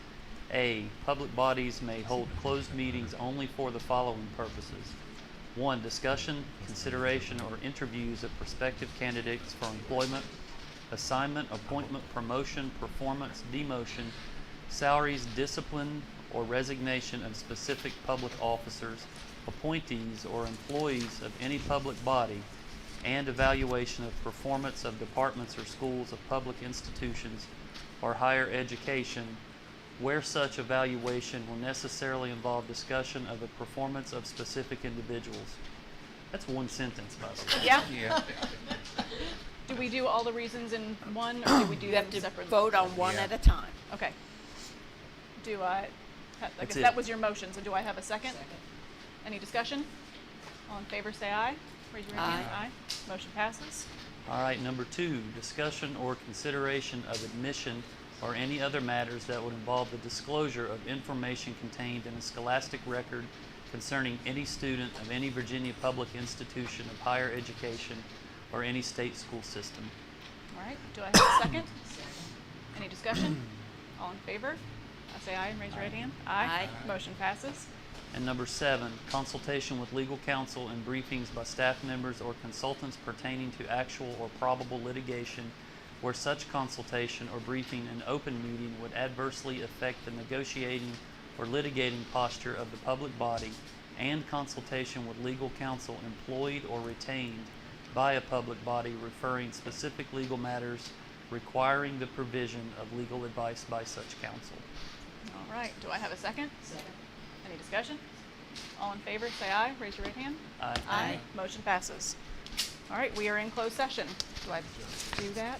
A, public bodies may hold closed meetings only for the following purposes. 1, discussion, consideration, or interviews of prospective candidates for employment, assignment, appointment, promotion, performance, demotion, salaries, discipline, or resignation of specific public officers, appointees, or employees of any public body, and evaluation of performance of departments or schools of public institutions or higher education, where such evaluation will necessarily involve discussion of the performance of specific individuals. That's one sentence, by the way. Yeah? Yeah. Do we do all the reasons in one, or do we do You them have to separately? vote on one Yeah. at a time. Okay. Do I, I That's guess it. that was your motion, so do I have a second? Second. Any discussion? All in favor, say aye. Raise your right hand. Aye. Aye. Motion passes. All right, number 2, discussion or consideration of admission or any other matters that would involve the disclosure of information contained in a scholastic record concerning any student of any Virginia public institution of higher education or any state school system. All right. Do I have a second? Any discussion? All in favor? Say aye and raise your right hand. Aye. Motion passes. And number 7, consultation with legal counsel and briefings by staff members or consultants pertaining to actual or probable litigation where such consultation or briefing in open meeting would adversely affect the negotiating or litigating posture of the public body, and consultation with legal counsel employed or retained by a public body referring specific legal matters requiring the provision of legal advice by such counsel. All right. Do I have a second? Second. Any discussion? All in favor, say aye. Raise your right hand. Aye. Aye. Motion passes. All right, we are in closed session. Do I do that?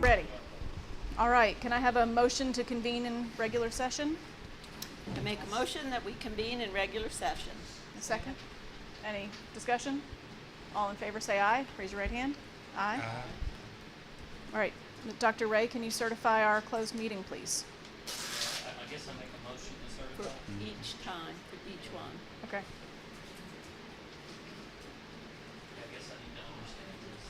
Ready. All right, can I have a motion to convene in regular session? I make a motion that we convene in regular session. A second? Any discussion? All in favor say aye. Raise your right hand. Aye. All right, Dr. Ray, can you certify our closed meeting, please? I guess I make a motion to For certify. each time, for each one. Okay. I guess I need to understand this.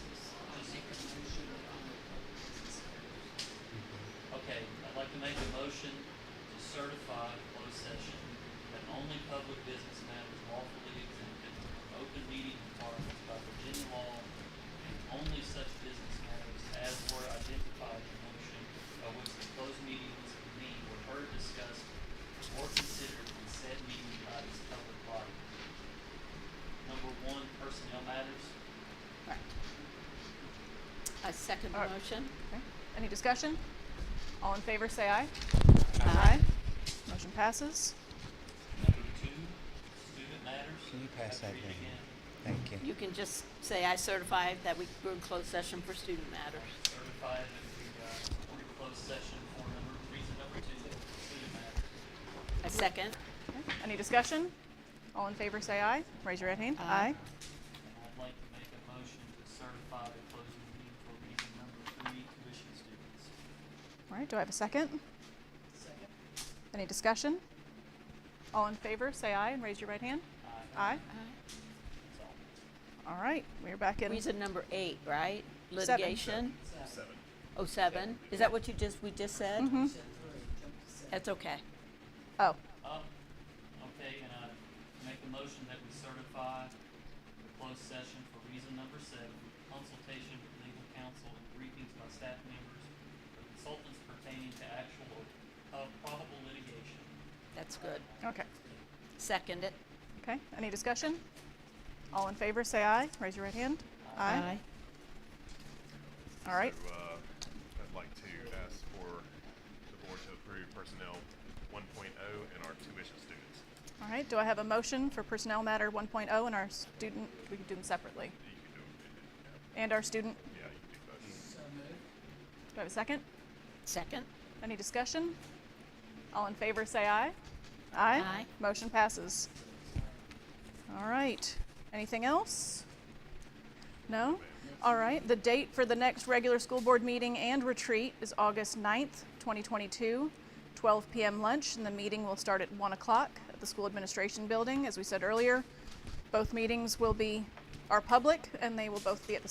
Okay, I'd like to make a motion to certify closed session that only public business matters lawfully exempted from open meeting requirements by Virginia law, and only such business matters as were identified in the motion by which the closed meeting was convened were heard, discussed, or considered in said meeting by this public body. Number one, personnel matters. Right. I second the All right. motion. Okay. Any discussion? All in favor say aye. Aye. Motion passes. Number two, student matters. Can you pass Have that to read down? again. Thank you. You can just say I certify that we're in closed session for student matters. Certify that we're in closed session for reason number two, student matters. I second. Okay. Any discussion? All in favor say aye. Raise your right hand. Aye. And I'd like to make a motion to certify the closed meeting for reason number three, tuition students. All right, do I have a second? Second. Any discussion? All in favor say aye and raise your right hand. Aye. That's all. All right, we're back in. Reason number 8, right? Seven. Litigation. 7. Oh, 7. Is that what we just said? Mhm. Said three, jumped to seven. That's okay. Oh, Okay, and I make a motion that we certify the closed session for reason number 7, consultation with legal counsel and briefings by staff members or consultants pertaining to actual or probable litigation. That's good. okay. Second it. Okay, any discussion? All in favor say aye. Raise your right hand. Aye. All right. So, I'd like to ask for the board to approve personnel 1.0 and our tuition students. All right, do I have a motion for personnel matter 1.0 and our student, we can do them separately, You can do it. and our student? Yeah, you can do both. So moved. Do I have a second? Second. Any discussion? All in favor say aye. Aye. Aye. Motion passes. All right. Anything else? No? All right. The date for the next regular school board meeting and retreat is August 9th, 2022, 12 p.m. lunch, and the meeting will start at 1 o'clock at the school administration building. As we said earlier, both meetings are public, and they will both be at the